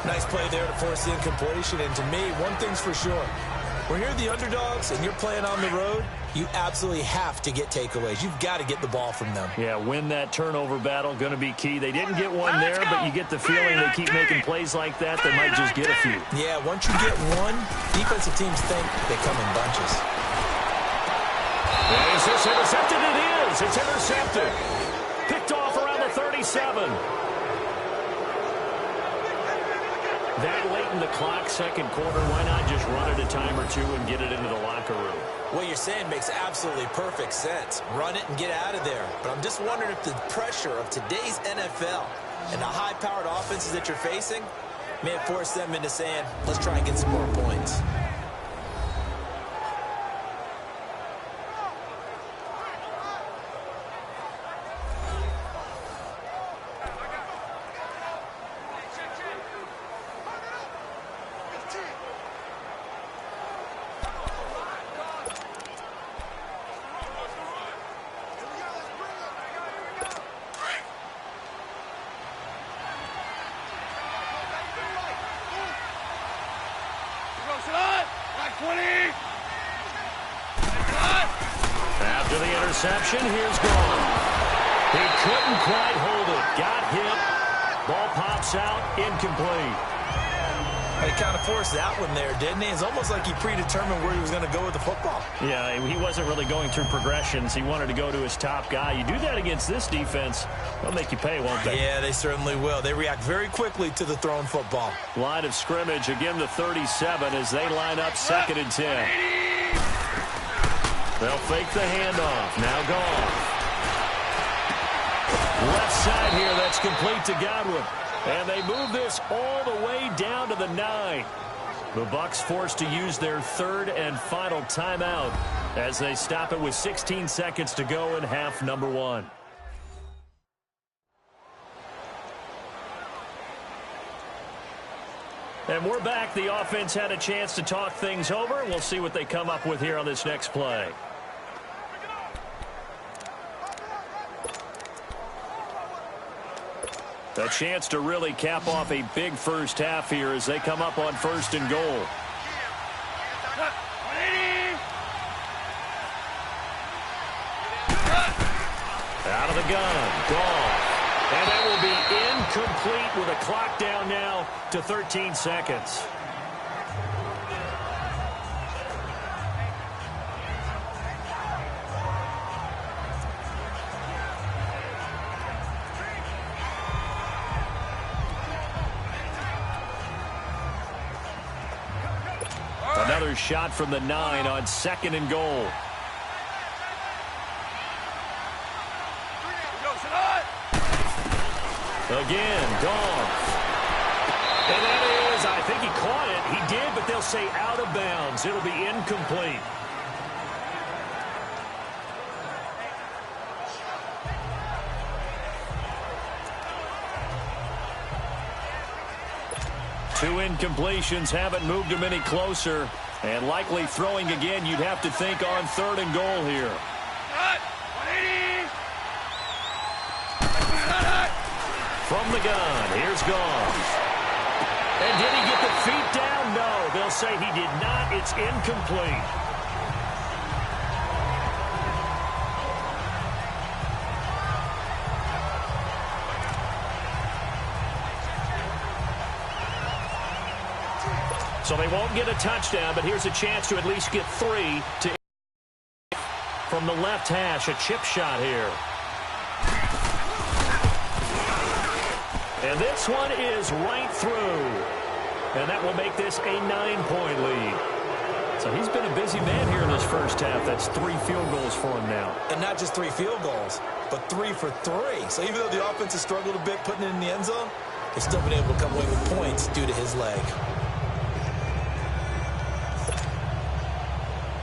Nice play there to force the incompletion. And to me, one thing's for sure. When you're the underdogs and you're playing on the road, you absolutely have to get takeaways. You've got to get the ball from them. Yeah, win that turnover battle, going to be key. They didn't get one there, but you get the feeling they keep making plays like that, they might just get a few. Yeah, once you get one, defensive teams think they come in bunches. Is this intercepted? It is. It's intercepted. Picked off around the 37. That late in the clock, 2nd quarter, why not just run it a time or 2 and get it into the locker room? What you're saying makes absolutely perfect sense. Run it and get out of there. But I'm just wondering if the pressure of today's NFL and the high-powered offenses that you're facing may have forced them into saying, let's try and get some more points. After the interception, here's Gone. He couldn't quite hold it. Got hit. Ball pops out. Incomplete. He kind of forced that one there, didn't he? It's almost like he predetermined where he was going to go with the football. Yeah, he wasn't really going through progressions. He wanted to go to his top guy. You do that against this defense, they'll make you pay, won't they? Yeah, they certainly will. They react very quickly to the thrown football. Line of scrimmage, again the 37 as they line up 2nd and 10. They'll fake the handoff. Now Goff. Left side here, that's complete to Godwin. And they move this all the way down to the 9. The Bucs forced to use their 3rd and final timeout as they stop it with 16 seconds to go in half number 1. And we're back. The offense had a chance to talk things over. We'll see what they come up with here on this next play. A chance to really cap off a big first half here as they come up on 1st and goal. Out of the gun, Goff. And that will be incomplete with a clock down now to 13 seconds. Another shot from the 9 on 2nd and goal. Again, Goff. And that is, I think he caught it. He did, but they'll say out of bounds. It'll be incomplete. Two incompletions haven't moved him any closer. And likely throwing again, you'd have to think on 3rd and goal here. From the gun, here's Goff. And did he get the feet down? No, they'll say he did not. It's incomplete. So they won't get a touchdown, but here's a chance to at least get 3 to from the left hash, a chip shot here. And this one is right through. And that will make this a 9-point lead. So he's been a busy man here in this first half. That's 3 field goals for him now. And not just 3 field goals, but 3 for 3. So even though the offense has struggled a bit putting it in the end zone, they've still been able to come away with points due to his leg.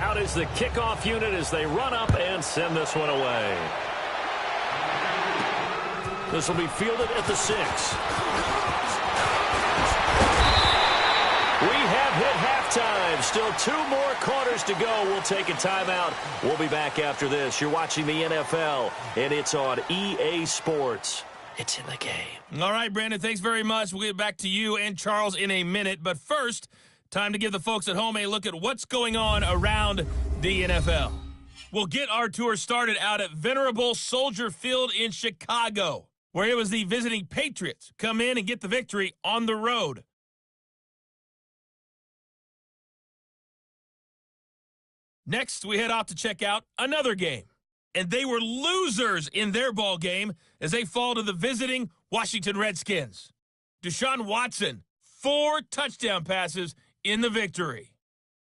Out is the kickoff unit as they run up and send this one away. This will be fielded at the 6. We have hit halftime. Still 2 more quarters to go. We'll take a timeout. We'll be back after this. You're watching the NFL, and it's on EA Sports. It's in the game. All right, Brandon, thanks very much. We'll get back to you and Charles in a minute. But first, time to give the folks at home a look at what's going on around the NFL. We'll get our tour started out at Venerable Soldier Field in Chicago, where it was the visiting Patriots come in and get the victory on the road. Next, we head off to check out another game. And they were losers in their ball game as they fall to the visiting Washington Redskins. Deshaun Watson, 4 touchdown passes in the victory.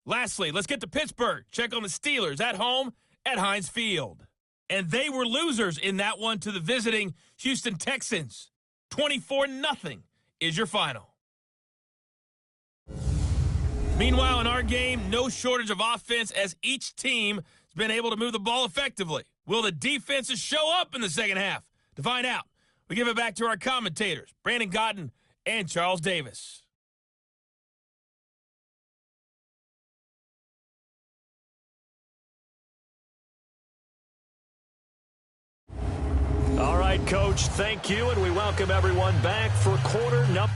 Lastly, let's get to Pittsburgh. Check on the Steelers at home at Heinz Field. And they were losers in that one to the visiting Houston Texans. 24-0 is your final. Meanwhile, in our game, no shortage of offense as each team has been able to move the ball effectively. Will the defenses show up in the second half? To find out, we give it back to our commentators, Brandon Cotton and Charles Davis. All right, Coach, thank you, and we welcome everyone back for quarter number.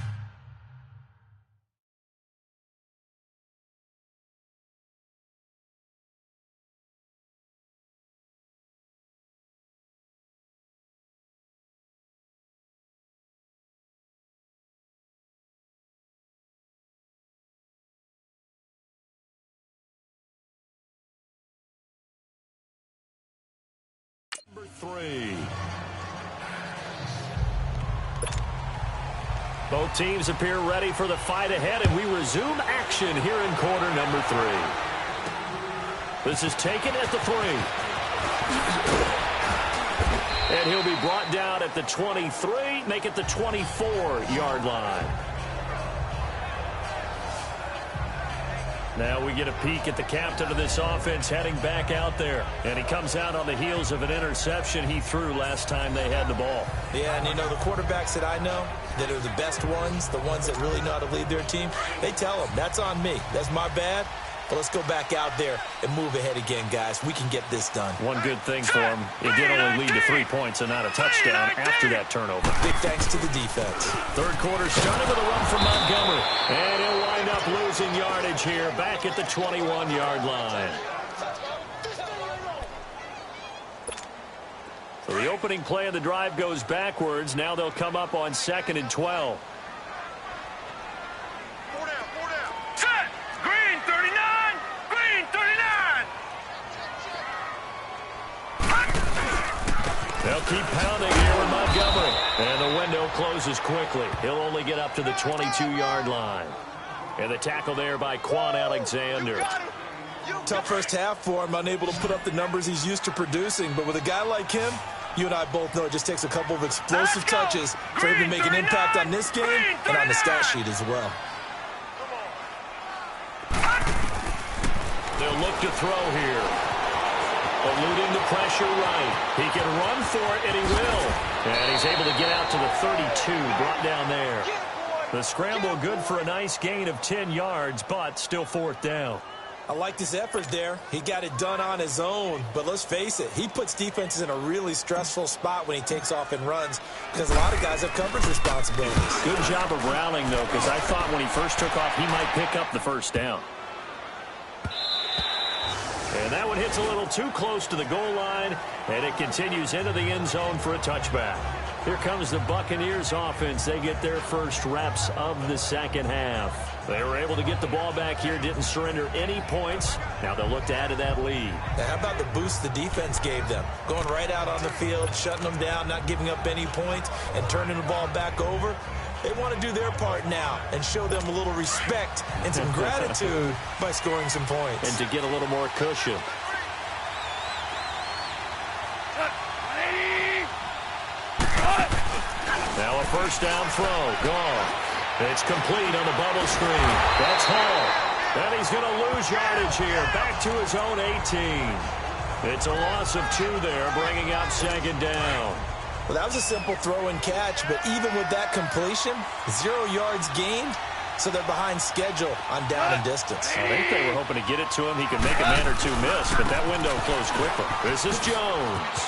3. Both teams appear ready for the fight ahead, and we resume action here in quarter number 3. This is taken at the 3. And he'll be brought down at the 23, make it the 24-yard line. Now we get a peek at the captain of this offense heading back out there. And he comes out on the heels of an interception he threw last time they had the ball. Yeah, and you know, the quarterbacks that I know that are the best ones, the ones that really know how to lead their team, they tell them, that's on me. That's my bad. But let's go back out there and move ahead again, guys. We can get this done. One good thing for him, it did only lead to 3 points and not a touchdown after that turnover. Big thanks to the defense. Third quarter started with a run from Montgomery. And he'll wind up losing yardage here back at the 21-yard line. So the opening play of the drive goes backwards. Now they'll come up on 2nd and 12. They'll keep pounding here with Montgomery. And the window closes quickly. He'll only get up to the 22-yard line. And the tackle there by Quan Alexander. Tough first half for him, unable to put up the numbers he's used to producing. But with a guy like him, you and I both know it just takes a couple of explosive touches for him to make an impact on this game and on the stat sheet as well. They'll look to throw here. Eluding the pressure right. He can run for it, and he will. And he's able to get out to the 32, brought down there. The scramble good for a nice gain of 10 yards, but still 4th down. I like his effort there. He got it done on his own. But let's face it, he puts defenses in a really stressful spot when he takes off and runs because a lot of guys have coverage responsibilities. Good job of rallying, though, because I thought when he first took off, he might pick up the first down. And that one hits a little too close to the goal line, and it continues into the end zone for a touchback. Here comes the Buccaneers offense. They get their first reps of the second half. They were able to get the ball back here, didn't surrender any points. Now they'll look to add to that lead. Now, how about the boost the defense gave them? Going right out on the field, shutting them down, not giving up any points, and turning the ball back over. They want to do their part now and show them a little respect and some gratitude by scoring some points. And to get a little more cushion. Now a first down throw. Gone. It's complete on the bubble screen. That's Hall. And he's going to lose yardage here. Back to his own 18. It's a loss of 2 there, bringing up 2nd down. Well, that was a simple throw and catch, but even with that completion, 0 yards gained, so they're behind schedule on down and distance. I think they were hoping to get it to him. He could make a man or 2 miss, but that window closed quickly. This is Jones.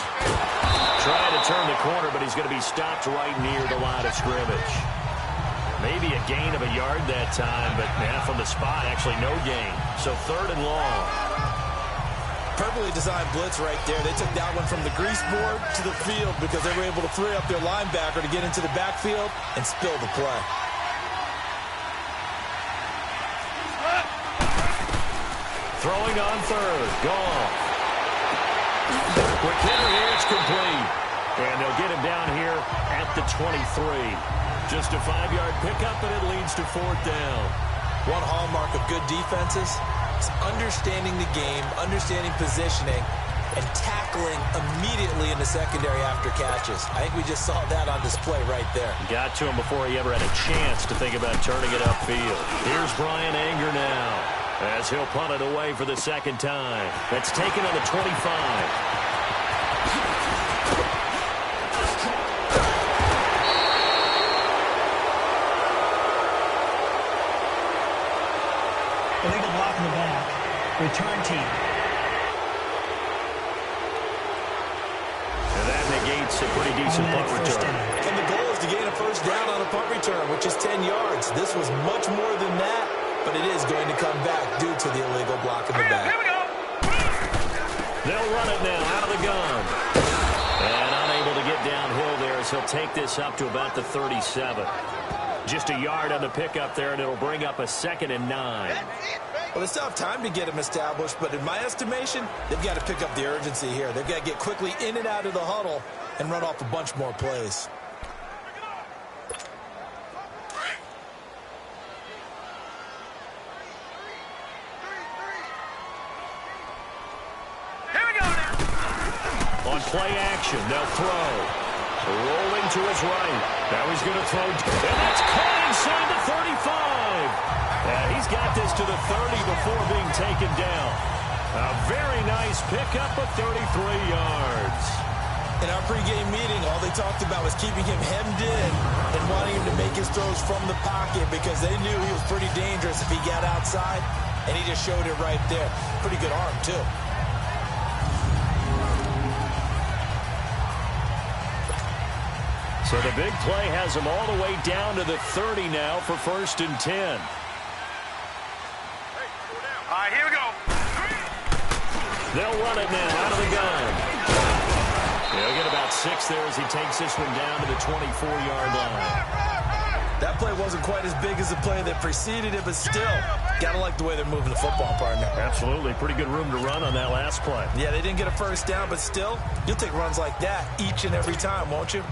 Trying to turn the corner, but he's going to be stopped right near the line of scrimmage. Maybe a gain of a yard that time, but from the spot, actually no gain. So 3rd and long. Perfectly designed blitz right there. They took that one from the grease board to the field because they were able to free up their linebacker to get into the backfield and spill the play. Throwing on 3rd. Gone. Quick hitter here. It's complete. And they'll get him down here at the 23. Just a 5-yard pickup, and it leads to 4th down. One hallmark of good defenses is understanding the game, understanding positioning, and tackling immediately in the secondary after catches. I think we just saw that on display right there. Got to him before he ever had a chance to think about turning it upfield. Here's Brian Anger now as he'll punt it away for the 2nd time. That's taken on the 25. Illegal block in the back. Return team. And that negates a pretty decent punt return. And the goal is to gain a first down on a punt return, which is 10 yards. This was much more than that, but it is going to come back due to the illegal block in the back. Here we go. They'll run it now out of the gun. And unable to get downhill there as he'll take this up to about the 37. Just a yard on the pickup there, and it'll bring up a 2nd and 9. Well, they still have time to get him established, but in my estimation, they've got to pick up the urgency here. They've got to get quickly in and out of the huddle and run off a bunch more plays. Here we go now. On play action, they'll throw. Rolling to his right. Now he's going to throw. And that's caught inside the 35. He's got this to the 30 before being taken down. A very nice pickup of 33 yards. In our pregame meeting, all they talked about was keeping him hemmed in and wanting him to make his throws from the pocket because they knew he was pretty dangerous if he got outside, and he just showed it right there. Pretty good arm, too. So the big play has him all the way down to the 30 now for 1st and 10. All right, here we go. They'll run it now out of the gun. He'll get about 6 there as he takes this one down to the 24-yard line. That play wasn't quite as big as the play that preceded it, but still, gotta like the way they're moving the football, partner. Absolutely. Pretty good room to run on that last play. Yeah, they didn't get a first down, but still, you'll take runs like that each and every time, won't you?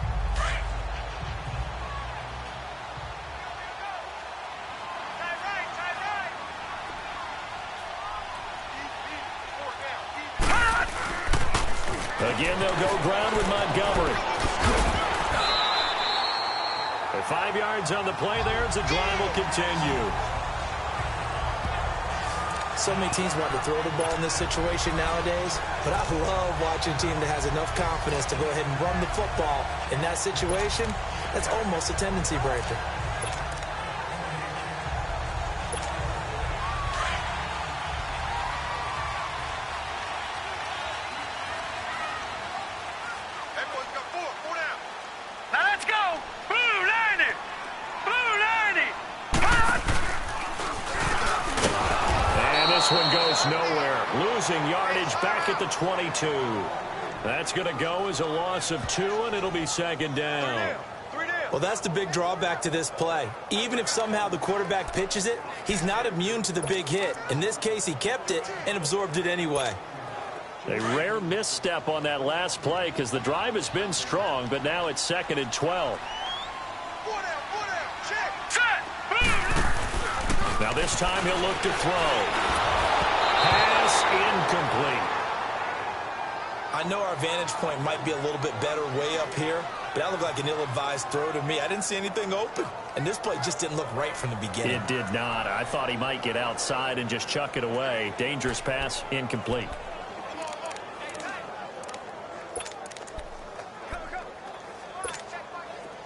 Again, they'll go ground with Montgomery. 5 yards on the play there as the drive will continue. So many teams want to throw the ball in this situation nowadays, but I love watching a team that has enough confidence to go ahead and run the football. In that situation, that's almost a tendency breaker. Now let's go. Blue 90. Blue 90. And this one goes nowhere. Losing yardage back at the 22. That's going to go as a loss of 2, and it'll be 2nd down. Well, that's the big drawback to this play. Even if somehow the quarterback pitches it, he's not immune to the big hit. In this case, he kept it and absorbed it anyway. A rare misstep on that last play because the drive has been strong, but now it's 2nd and 12. Now this time he'll look to throw. Pass incomplete. I know our vantage point might be a little bit better way up here, but that looked like an ill-advised throw to me. I didn't see anything open, and this play just didn't look right from the beginning. It did not. I thought he might get outside and just chuck it away. Dangerous pass, incomplete.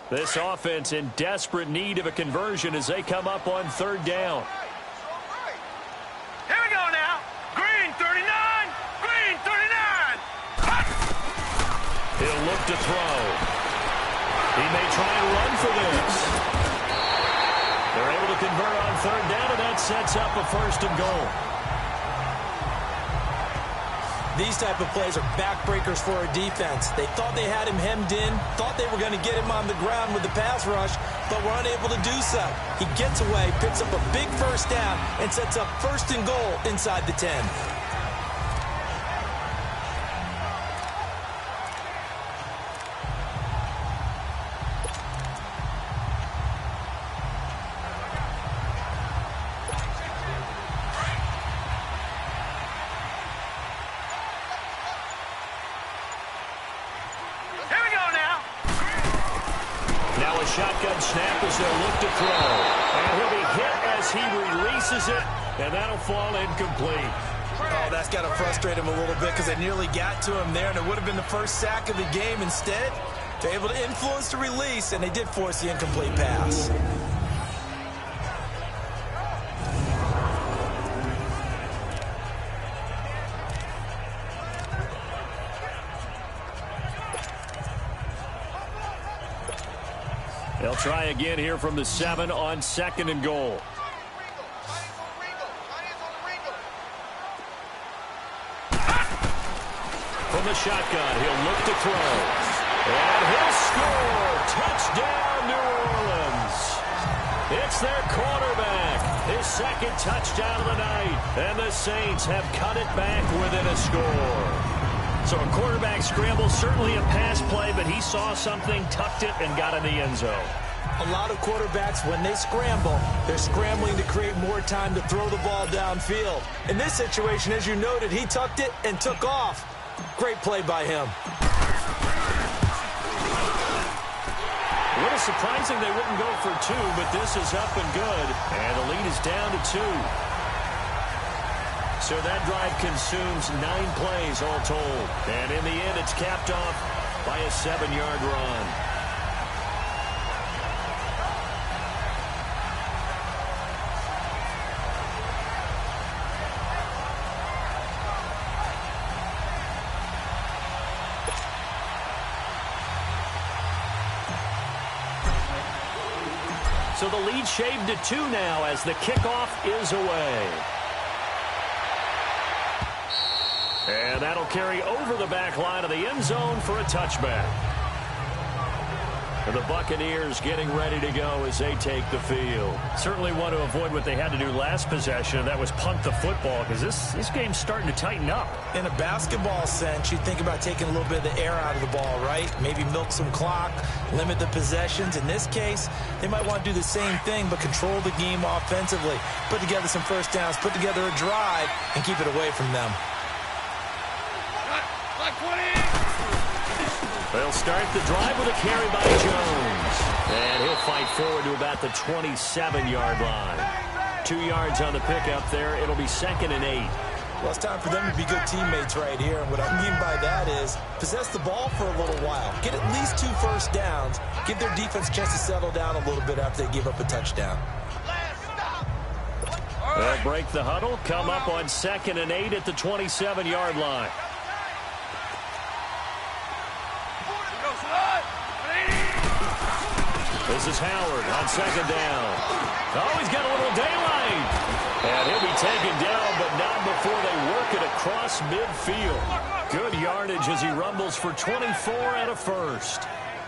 This offense in desperate need of a conversion as they come up on 3rd down. Here we go now. Green 39. Green 39. He'll look to throw. He may try and run for this. They're able to convert on 3rd down, and that sets up a 1st and goal. These type of plays are backbreakers for a defense. They thought they had him hemmed in, thought they were going to get him on the ground with the pass rush, but were unable to do so. He gets away, picks up a big 1st down, and sets up 1st and goal inside the 10. Shotgun snap as they'll look to throw. And he'll be hit as he releases it, and that'll fall incomplete. Oh, that's got to frustrate him a little bit because they nearly got to him there, and it would have been the first sack of the game. Instead, they're able to influence the release, and they did force the incomplete pass. They'll try again here from the 7 on 2nd and goal. From the shotgun, he'll look to throw. And he'll score. Touchdown, New Orleans. It's their quarterback, his second touchdown of the night. And the Saints have cut it back within a score. So a quarterback scramble, certainly a pass play, but he saw something, tucked it, and got in the end zone. A lot of quarterbacks, when they scramble, they're scrambling to create more time to throw the ball downfield. In this situation, as you noted, he tucked it and took off. Great play by him. A little surprising they wouldn't go for two, but this is up and good. And the lead is down to 2. So that drive consumes 9 plays all told. And in the end, it's capped off by a 7-yard run. So the lead shaved to 2 now as the kickoff is away. And that'll carry over the back line of the end zone for a touchback. And the Buccaneers getting ready to go as they take the field. Certainly want to avoid what they had to do last possession, and that was punt the football, because this game's starting to tighten up. In a basketball sense, you think about taking a little bit of the air out of the ball, right? Maybe milk some clock, limit the possessions. In this case, they might want to do the same thing, but control the game offensively. Put together some first downs, put together a drive, and keep it away from them. They'll start the drive with a carry by Jones. And he'll fight forward to about the 27-yard line. 2 yards on the pickup there. It'll be 2nd and 8. Well, it's time for them to be good teammates right here. And what I mean by that is possess the ball for a little while. Get at least 2 first downs. Give their defense a chance to settle down a little bit after they give up a touchdown. They'll break the huddle. Come up on 2nd and 8 at the 27-yard line. This is Howard on 2nd down. Oh, he's got a little daylight. And he'll be taken down, but not before they work it across midfield. Good yardage as he rumbles for 24 and a first.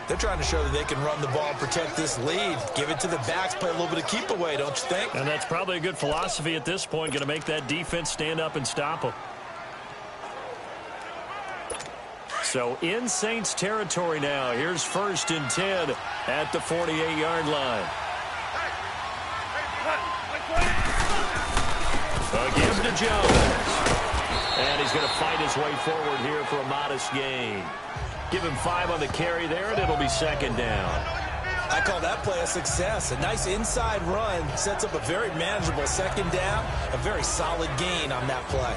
They're trying to show that they can run the ball, protect this lead. Give it to the backs, play a little bit of keep away, don't you think? And that's probably a good philosophy at this point, going to make that defense stand up and stop them. So in Saints territory now. Here's 1st and 10 at the 48-yard line. Give to Jones. And he's going to fight his way forward here for a modest gain. Give him 5 on the carry there, and it'll be 2nd down. I call that play a success. A nice inside run sets up a very manageable 2nd down. A very solid gain on that play.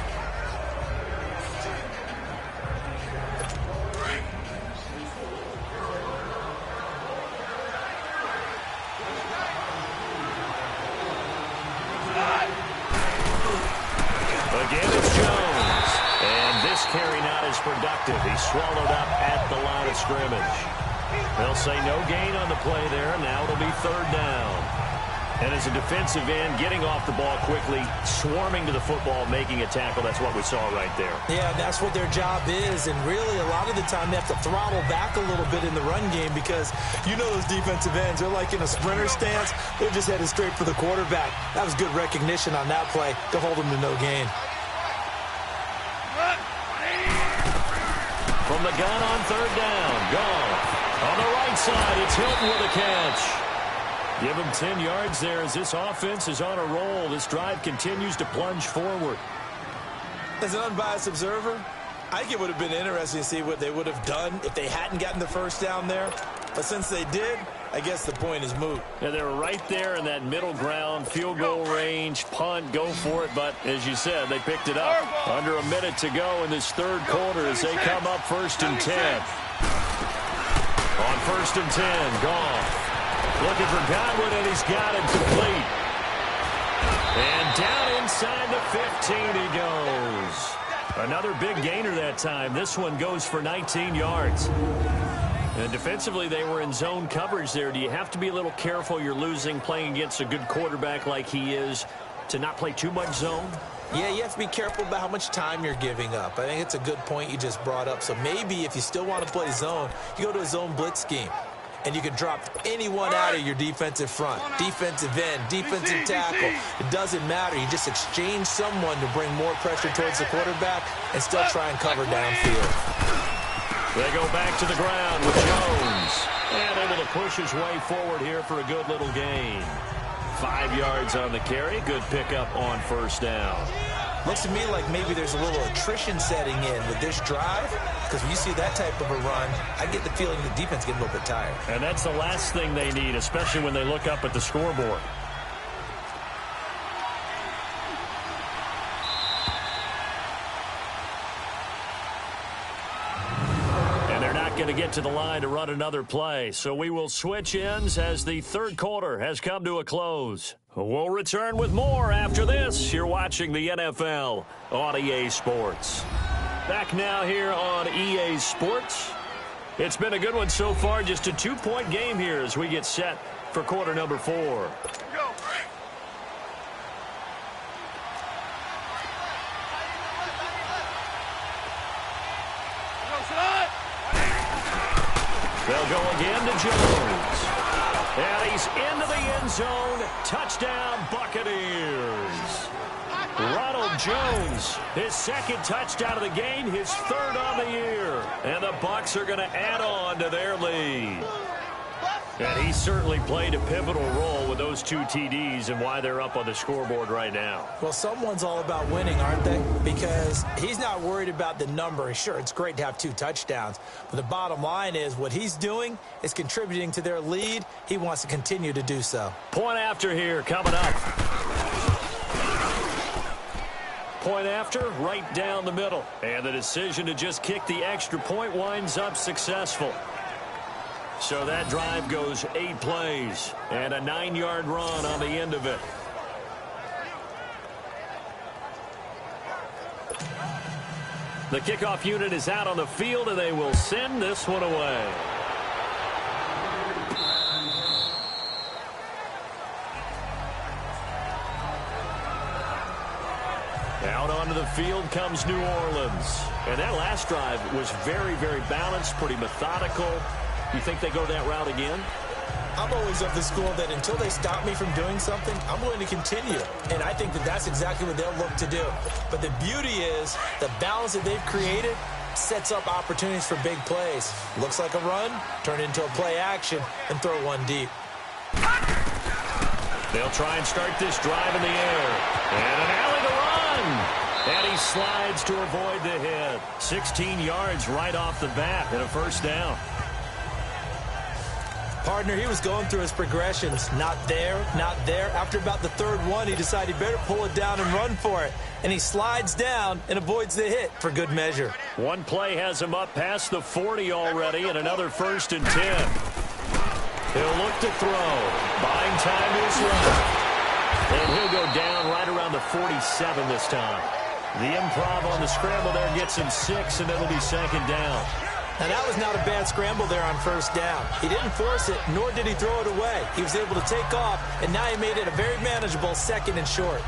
Again, it's Jones. And this carry not as productive. He's swallowed up at the line of scrimmage. They'll say no gain on the play there. Now it'll be 3rd down. And as a defensive end, getting off the ball quickly, swarming to the football, making a tackle. That's what we saw right there. Yeah, that's what their job is. And really, a lot of the time, they have to throttle back a little bit in the run game because you know those defensive ends, they're like in a sprinter stance. They're just headed straight for the quarterback. That was good recognition on that play to hold them to no gain. From the gun on 3rd down, Goff. On the right side, it's Hilton with a catch. Give him 10 yards there as this offense is on a roll. This drive continues to plunge forward. As an unbiased observer, I think it would have been interesting to see what they would have done if they hadn't gotten the first down there. But since they did, I guess the point is moot. Yeah, they were right there in that middle ground, field goal range, punt, go for it. But as you said, they picked it up. Under a minute to go in this 3rd quarter as they come up 1st and 10. On 1st and 10, Goff. Looking for Godwin, and he's got it complete. And down inside the 15 he goes. Another big gainer that time. This one goes for 19 yards. And defensively, they were in zone coverage there. Do you have to be a little careful? You're losing, playing against a good quarterback like he is, to not play too much zone? Yeah, you have to be careful about how much time you're giving up. I think it's a good point you just brought up. So maybe if you still want to play zone, you go to a zone blitz scheme. and you can drop anyone out of your defensive front, defensive end, defensive tackle. It doesn't matter. You just exchange someone to bring more pressure towards the quarterback and still try and cover downfield. They go back to the ground with Jones. And able to push his way forward here for a good little gain. 5 yards on the carry. Good pickup on first down. Looks to me like maybe there's a little attrition setting in with this drive, because when you see that type of a run, I get the feeling the defense getting a little bit tired. And that's the last thing they need, especially when they look up at the scoreboard. Going to get to the line to run another play, so we will switch ends as the third quarter has come to a close. We'll return with more after this. You're watching the NFL on EA Sports. Back now here on EA Sports. It's been a good one so far, just a 2-point game here as we get set for quarter number 4. They'll go again to Jones. And he's into the end zone. Touchdown, Buccaneers. Ronald Jones, his second touchdown of the game, his third on the year. And the Bucs are going to add on to their lead. And he certainly played a pivotal role with those 2 TDs and why they're up on the scoreboard right now. Well, someone's all about winning, aren't they? Because he's not worried about the number. Sure, it's great to have 2 touchdowns. But the bottom line is what he's doing is contributing to their lead. He wants to continue to do so. Point after here coming up. Point after, right down the middle. And the decision to just kick the extra point winds up successful. So that drive goes 8 plays and a 9-yard run on the end of it. The kickoff unit is out on the field, and they will send this one away. Out onto the field comes New Orleans. And that last drive was very, very balanced, pretty methodical. You think they go that route again? I'm always of the school that until they stop me from doing something, I'm going to continue. And I think that that's exactly what they'll look to do. But the beauty is the balance that they've created sets up opportunities for big plays. Looks like a run, turn it into a play action, and throw one deep. They'll try and start this drive in the air. And an alley to run. And he slides to avoid the hit. 16 yards right off the bat and a first down. Partner, he was going through his progressions. Not there, not there. After about the third one, he decided he better pull it down and run for it. And he slides down and avoids the hit for good measure. One play has him up past the 40 already, and another 1st and 10. He'll look to throw. Buying time is left. And he'll go down right around the 47 this time. The improv on the scramble there gets him 6, and it'll be 2nd down. Now, that was not a bad scramble there on 1st down. He didn't force it, nor did he throw it away. He was able to take off, and now he made it a very manageable 2nd and short.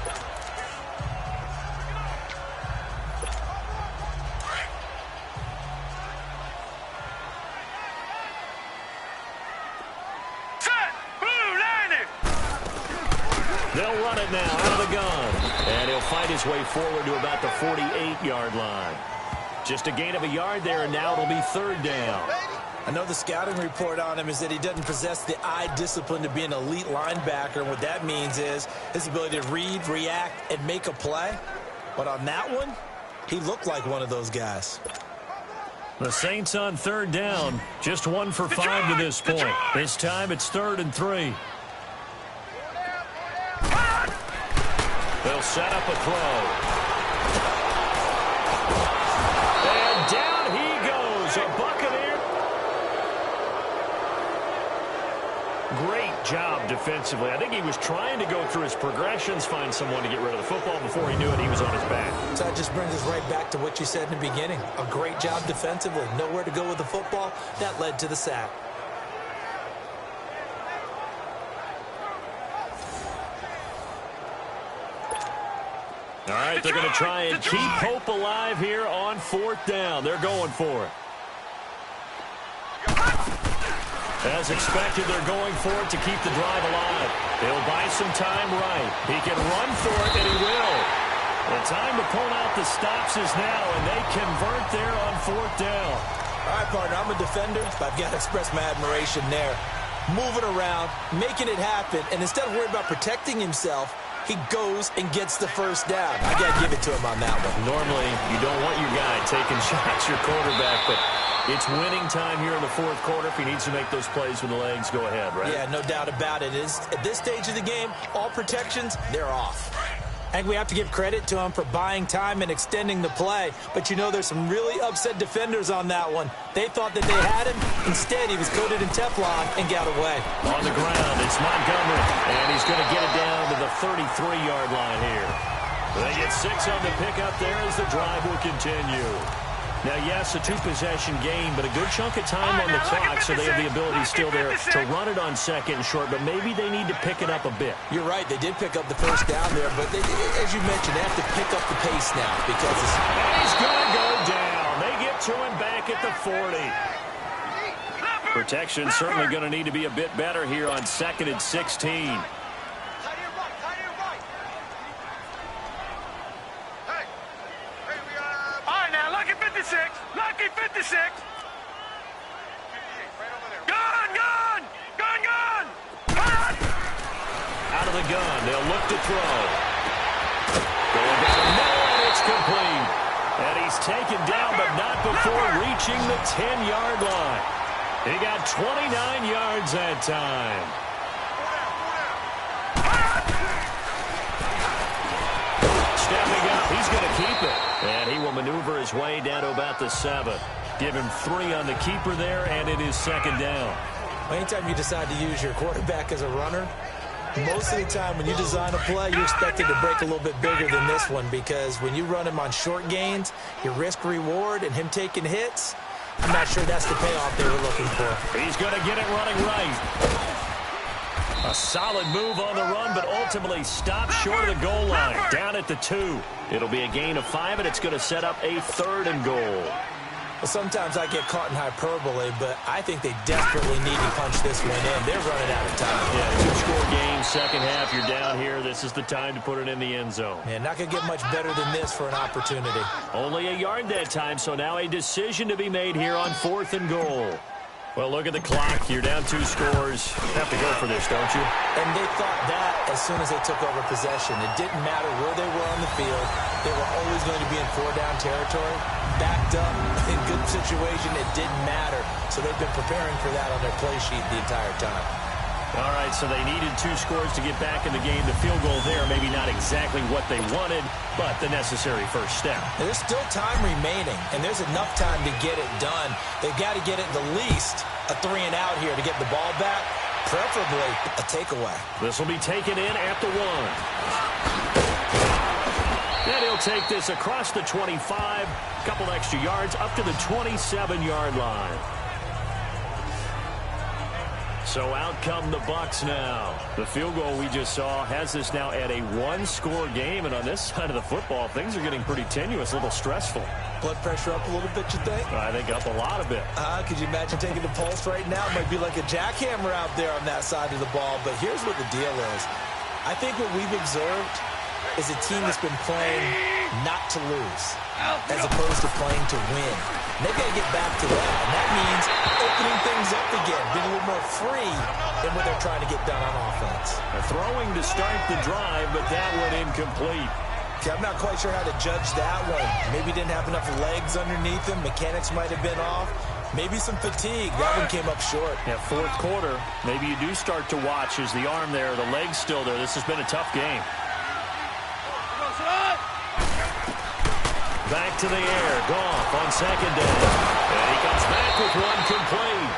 They'll run it now out of the gun. And he'll fight his way forward to about the 48-yard line. Just a gain of a yard there, and now it'll be 3rd down. I know the scouting report on him is that he doesn't possess the eye discipline to be an elite linebacker, and what that means is his ability to read, react, and make a play. But on that one, he looked like one of those guys. The Saints on 3rd down, just 1 for 5 to this point. This time it's 3rd and 3. They'll set up a throw. And down he goes, a Buccaneer. Great job defensively. I think he was trying to go through his progressions, find someone to get rid of the football. Before he knew it, he was on his back. So that just brings us right back to what you said in the beginning. A great job defensively. Nowhere to go with the football. That led to the sack. All right, they're going to try and keep hope alive here on 4th down. They're going for it. As expected, they're going for it to keep the drive alive. They'll buy some time right. He can run for it, and he will. The time to pull out the stops is now, and they convert there on 4th down. All right, partner, I'm a defender, but I've got to express my admiration there. Moving around, making it happen, and instead of worrying about protecting himself, he goes and gets the first down. I got to give it to him on that one. Normally, you don't want your guy taking shots, your quarterback, but it's winning time here in the 4th quarter. If he needs to make those plays with the legs, go ahead, right? Yeah, no doubt about it. At this stage of the game, all protections, they're off. I think we have to give credit to him for buying time and extending the play. But, you know, there's some really upset defenders on that one. They thought that they had him. Instead, he was coated in Teflon and got away. On the ground, it's Montgomery. And he's going to get it down to the 33-yard line here. They get 6 on the pickup there as the drive will continue. Now, yes, a 2-possession game, but a good chunk of time on the clock, so they have the ability still there to run it on 2nd and short, but maybe they need to pick it up a bit. You're right. They did pick up the first down there, but as you mentioned, they have to pick up the pace now because it's... And he's going to go down. They get to him back at the 40. Protection certainly going to need to be a bit better here on 2nd and 16. Lucky 56. Gun! Out of the gun, they'll look to throw. Going down the middle, and it's complete. And he's taken down, but not before reaching the 10-yard line. He got 29 yards that time. Stepping up, he's going to keep it. And he will maneuver his way down to about the 7. Give him 3 on the keeper there, and it is 2nd down. Anytime you decide to use your quarterback as a runner, most of the time when you design a play, you expect it to break a little bit bigger than this one because when you run him on short gains, your risk-reward and him taking hits, I'm not sure that's the payoff they were looking for. He's going to get it running right. A solid move on the run, but ultimately stopped short of the goal line. Down at the 2. It'll be a gain of 5, and it's going to set up a 3rd and goal. Well, sometimes I get caught in hyperbole, but I think they desperately need to punch this one in. They're running out of time. Yeah, 2-score game, second half. You're down here. This is the time to put it in the end zone. Yeah, not going to get much better than this for an opportunity. Only a yard that time, so now a decision to be made here on 4th and goal. Well, look at the clock. You're down 2 scores. You have to go for this, don't you? And they thought that as soon as they took over possession. It didn't matter where they were on the field. They were always going to be in 4-down territory. Backed up, in good situation, it didn't matter. So they've been preparing for that on their play sheet the entire time. All right, so they needed 2 scores to get back in the game. The field goal there, maybe not exactly what they wanted, but the necessary first step. And there's still time remaining, and there's enough time to get it done. They've got to get it the least a 3-and-out here to get the ball back, preferably a takeaway. This will be taken in at the 1. And he'll take this across the 25, couple extra yards up to the 27-yard line. So out come the Bucs now. The field goal we just saw has this now at a 1-score game, and on this side of the football, things are getting pretty tenuous, a little stressful. Blood pressure up a little bit, you think? I think up a lot of it. Could you imagine taking the pulse right now? It might be like a jackhammer out there on that side of the ball, but here's what the deal is. I think what we've observed is a team that's been playing not to lose as opposed to playing to win. And they've got to get back to that, and that means opening things up again, being a little more free than what they're trying to get done on offense. Throwing to start the drive, but that one incomplete. Okay, I'm not quite sure how to judge that one. Maybe didn't have enough legs underneath him. Mechanics might have been off. Maybe some fatigue. That one came up short. Yeah, 4th quarter. Maybe you do start to watch as the arm there, the leg's still there. This has been a tough game. Back to the air. Goff on 2nd down. And he comes back with one complete.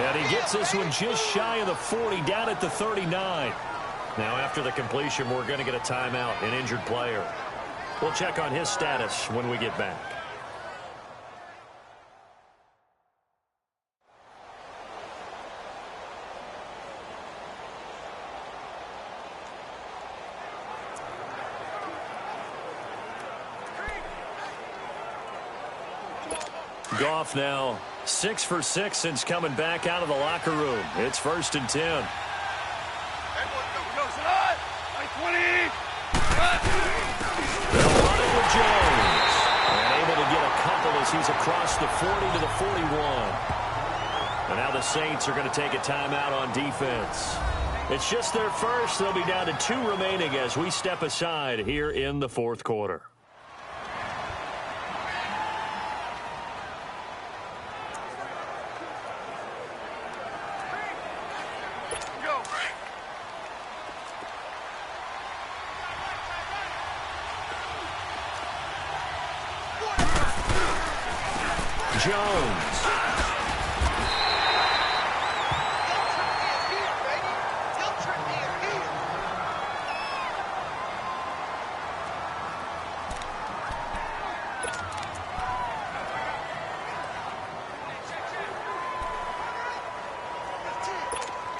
And he gets this one just shy of the 40, down at the 39. Now, after the completion, we're going to get a timeout, an injured player. We'll check on his status when we get back. Goff now 6 for 6 since coming back out of the locker room. It's 1st and 10. They'll run it with Jones. And able to get a couple as he's across the 40 to the 41. And now the Saints are going to take a timeout on defense. It's just their first. They'll be down to 2 remaining as we step aside here in the 4th quarter. Jones.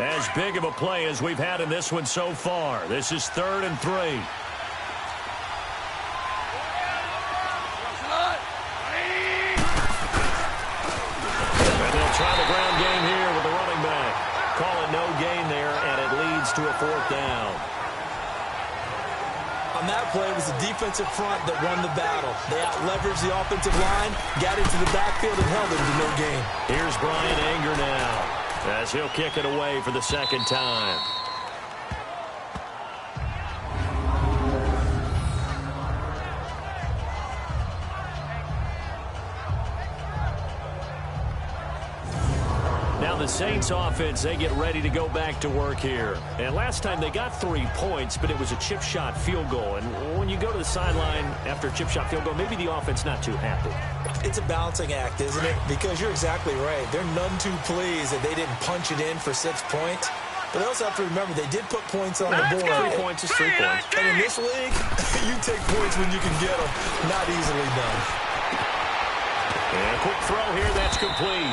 As big of a play as we've had in this one so far. This is 3rd and 3. Try the ground game here with the running back. Call it no gain there, and it leads to a 4th down. On that play, it was the defensive front that won the battle. They out-leveraged the offensive line, got into the backfield, and held them to no gain. Here's Brian Anger now, as he'll kick it away for the 2nd time. The Saints offense, they get ready to go back to work here. And last time they got 3 points, but it was a chip shot field goal. And when you go to the sideline after a chip shot field goal, maybe the offense not too happy. It's a balancing act, isn't it? Because you're exactly right. They're none too pleased that they didn't punch it in for 6 points. But they also have to remember they did put points on the board. 3 points is 3 points. And in this league, you take points when you can get them. Not easily done. And a quick throw here, that's complete.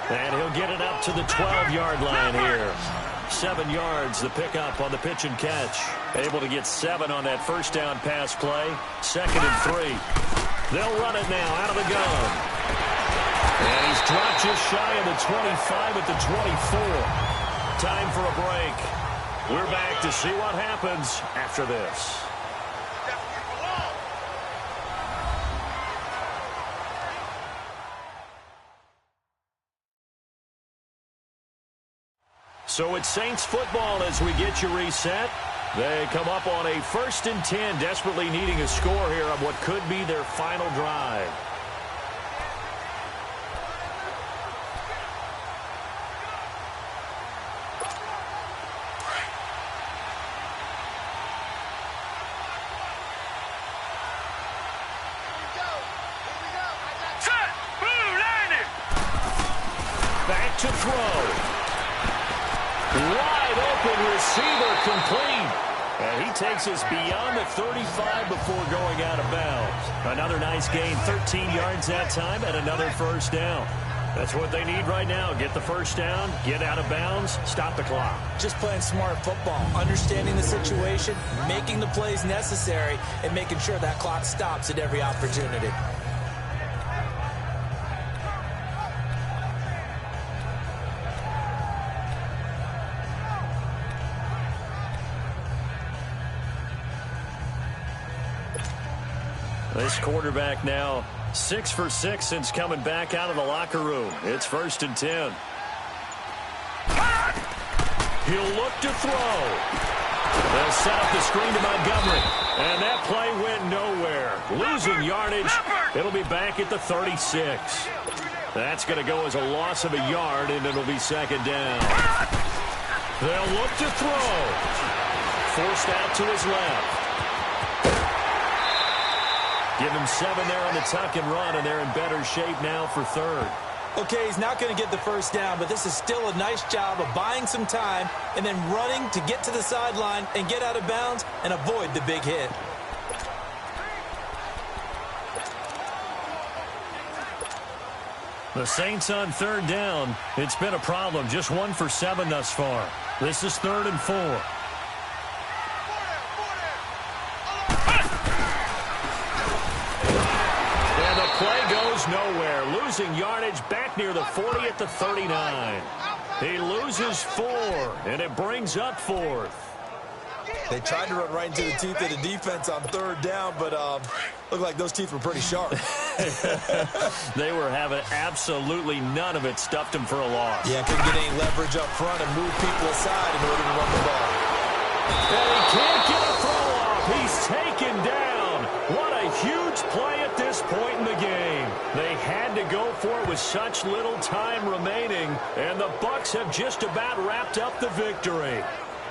And he'll get it up to the 12-yard line here. 7 yards, the pickup on the pitch and catch. Able to get 7 on that 1st down pass play. 2nd and 3. They'll run it now out of the gun. And he's dropped just shy of the 25 at the 24. Time for a break. We're back to see what happens after this. So it's Saints football as we get you reset. They come up on a 1st and 10, desperately needing a score here on what could be their final drive. Back to throw. Wide open receiver complete. And he takes us beyond the 35 before going out of bounds. Another nice gain, 13 yards that time, and another 1st down. That's what they need right now. Get the 1st down, get out of bounds, stop the clock. Just playing smart football, understanding the situation, making the plays necessary, and making sure that clock stops at every opportunity. This quarterback now 6 for 6 since coming back out of the locker room. It's 1st and 10. He'll look to throw. They'll set up the screen to Montgomery. And that play went nowhere. Losing yardage. It'll be back at the 36. That's going to go as a loss of a yard, and it'll be 2nd down. They'll look to throw. Forced out to his left. Give him 7 there on the tuck and run, and they're in better shape now for 3rd. Okay, he's not going to get the 1st down, but this is still a nice job of buying some time and then running to get to the sideline and get out of bounds and avoid the big hit. The Saints on 3rd down. It's been a problem. Just 1 for 7 thus far. This is 3rd and 4. Play goes nowhere, losing yardage back near the 40 at the 39. He loses 4, and it brings up 4th. They tried to run right into the teeth of the defense on 3rd down, but looked like those teeth were pretty sharp. They were having absolutely none of it. Stuffed him for a loss. Yeah, couldn't get any leverage up front and move people aside in order to run the ball. And he can't get a throw off. He's taken down. What a huge play at this point in the game. They had to go for it with such little time remaining, and the Bucs have just about wrapped up the victory.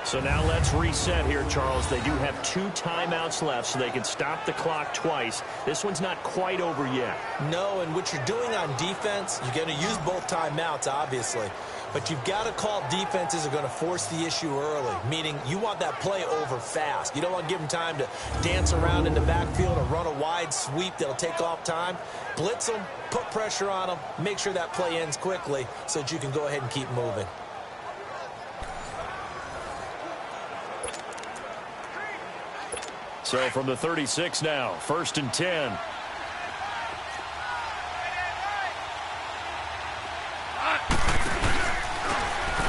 So now let's reset here, Charles. They do have 2 timeouts left, so they can stop the clock twice. This one's not quite over yet. No, and what you're doing on defense, you're going to use both timeouts, obviously. But you've got to call defenses are going to force the issue early, meaning you want that play over fast. You don't want to give them time to dance around in the backfield or run a wide sweep that'll take off time. Blitz them, put pressure on them, make sure that play ends quickly so that you can go ahead and keep moving. So from the 36 now, 1st and 10.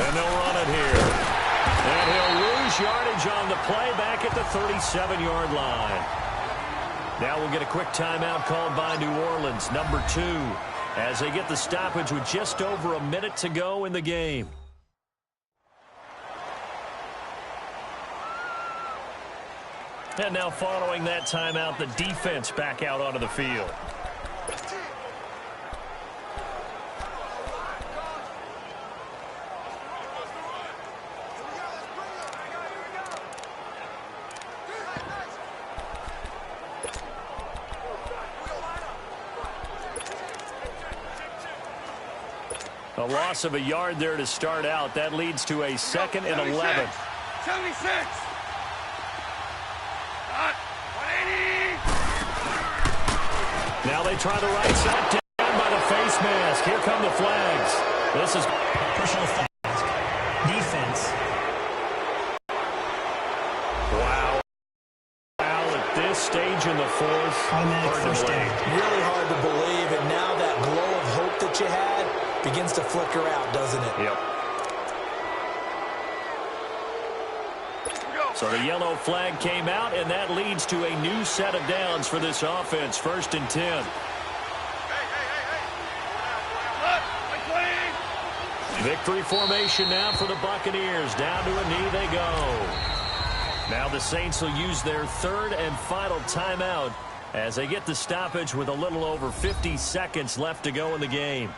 And they'll run it here. And he'll lose yardage on the play back at the 37-yard line. Now we'll get a quick timeout called by New Orleans, number 2, as they get the stoppage with just over a minute to go in the game. And now following that timeout, the defense back out onto the field. A loss of a yard there to start out. That leads to a 2nd and 11. 76. Now they try the right side down by the face mask. Here come the flags. This is Personal flags. Defense. wow. Foul at this stage in the 4th. Automatic Hard to first believe. down. Really hard to believe, and now that glow of hope that you had begins to flicker out, doesn't it? Yep. So the yellow flag came out, and that leads to a new set of downs for this offense. 1st and 10. Victory formation now for the Buccaneers. Down to a knee they go. Now the Saints will use their 3rd and final timeout as they get the stoppage with a little over 50 seconds left to go in the game.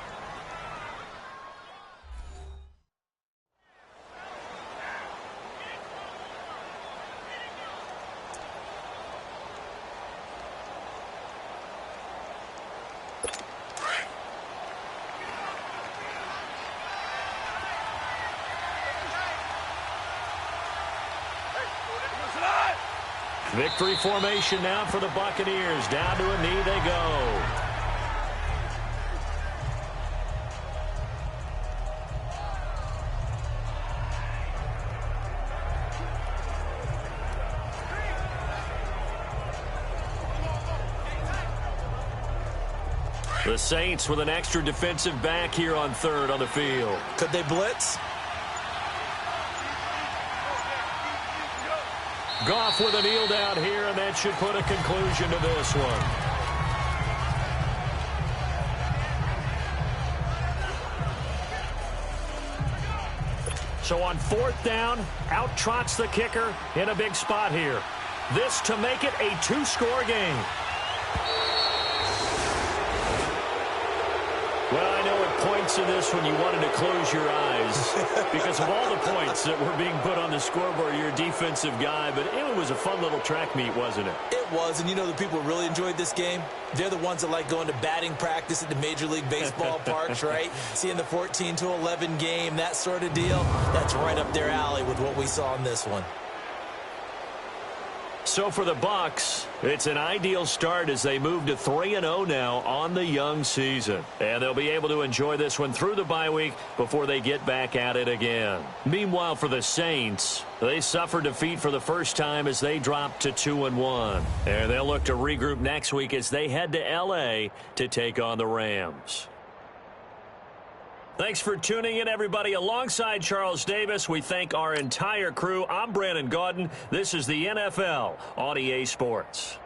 Victory formation now for the Buccaneers. Down to a knee they go. The Saints with an extra defensive back here on 3rd on the field. Could they blitz? Goff with a kneel down here, and that should put a conclusion to this one. So on 4th down, out trots the kicker in a big spot here. This to make it a 2-score game. Well, I know at points in this when you wanted to close your eyes because of all the points that were being put on the scoreboard. You're a defensive guy, but it was a fun little track meet, wasn't it? It was, and you know the people who really enjoyed this game? They're the ones that like going to batting practice at the Major League Baseball parks, right? Seeing the 14-11 game, that sort of deal, that's right up their alley with what we saw in this one. So for the Bucs, it's an ideal start as they move to 3-0 now on the young season. And they'll be able to enjoy this one through the bye week before they get back at it again. Meanwhile, for the Saints, they suffered defeat for the first time as they dropped to 2-1. And they'll look to regroup next week as they head to L.A. to take on the Rams. Thanks for tuning in, everybody. Alongside Charles Davis, we thank our entire crew. I'm Brandon Gaudin. This is the NFL on EA Sports.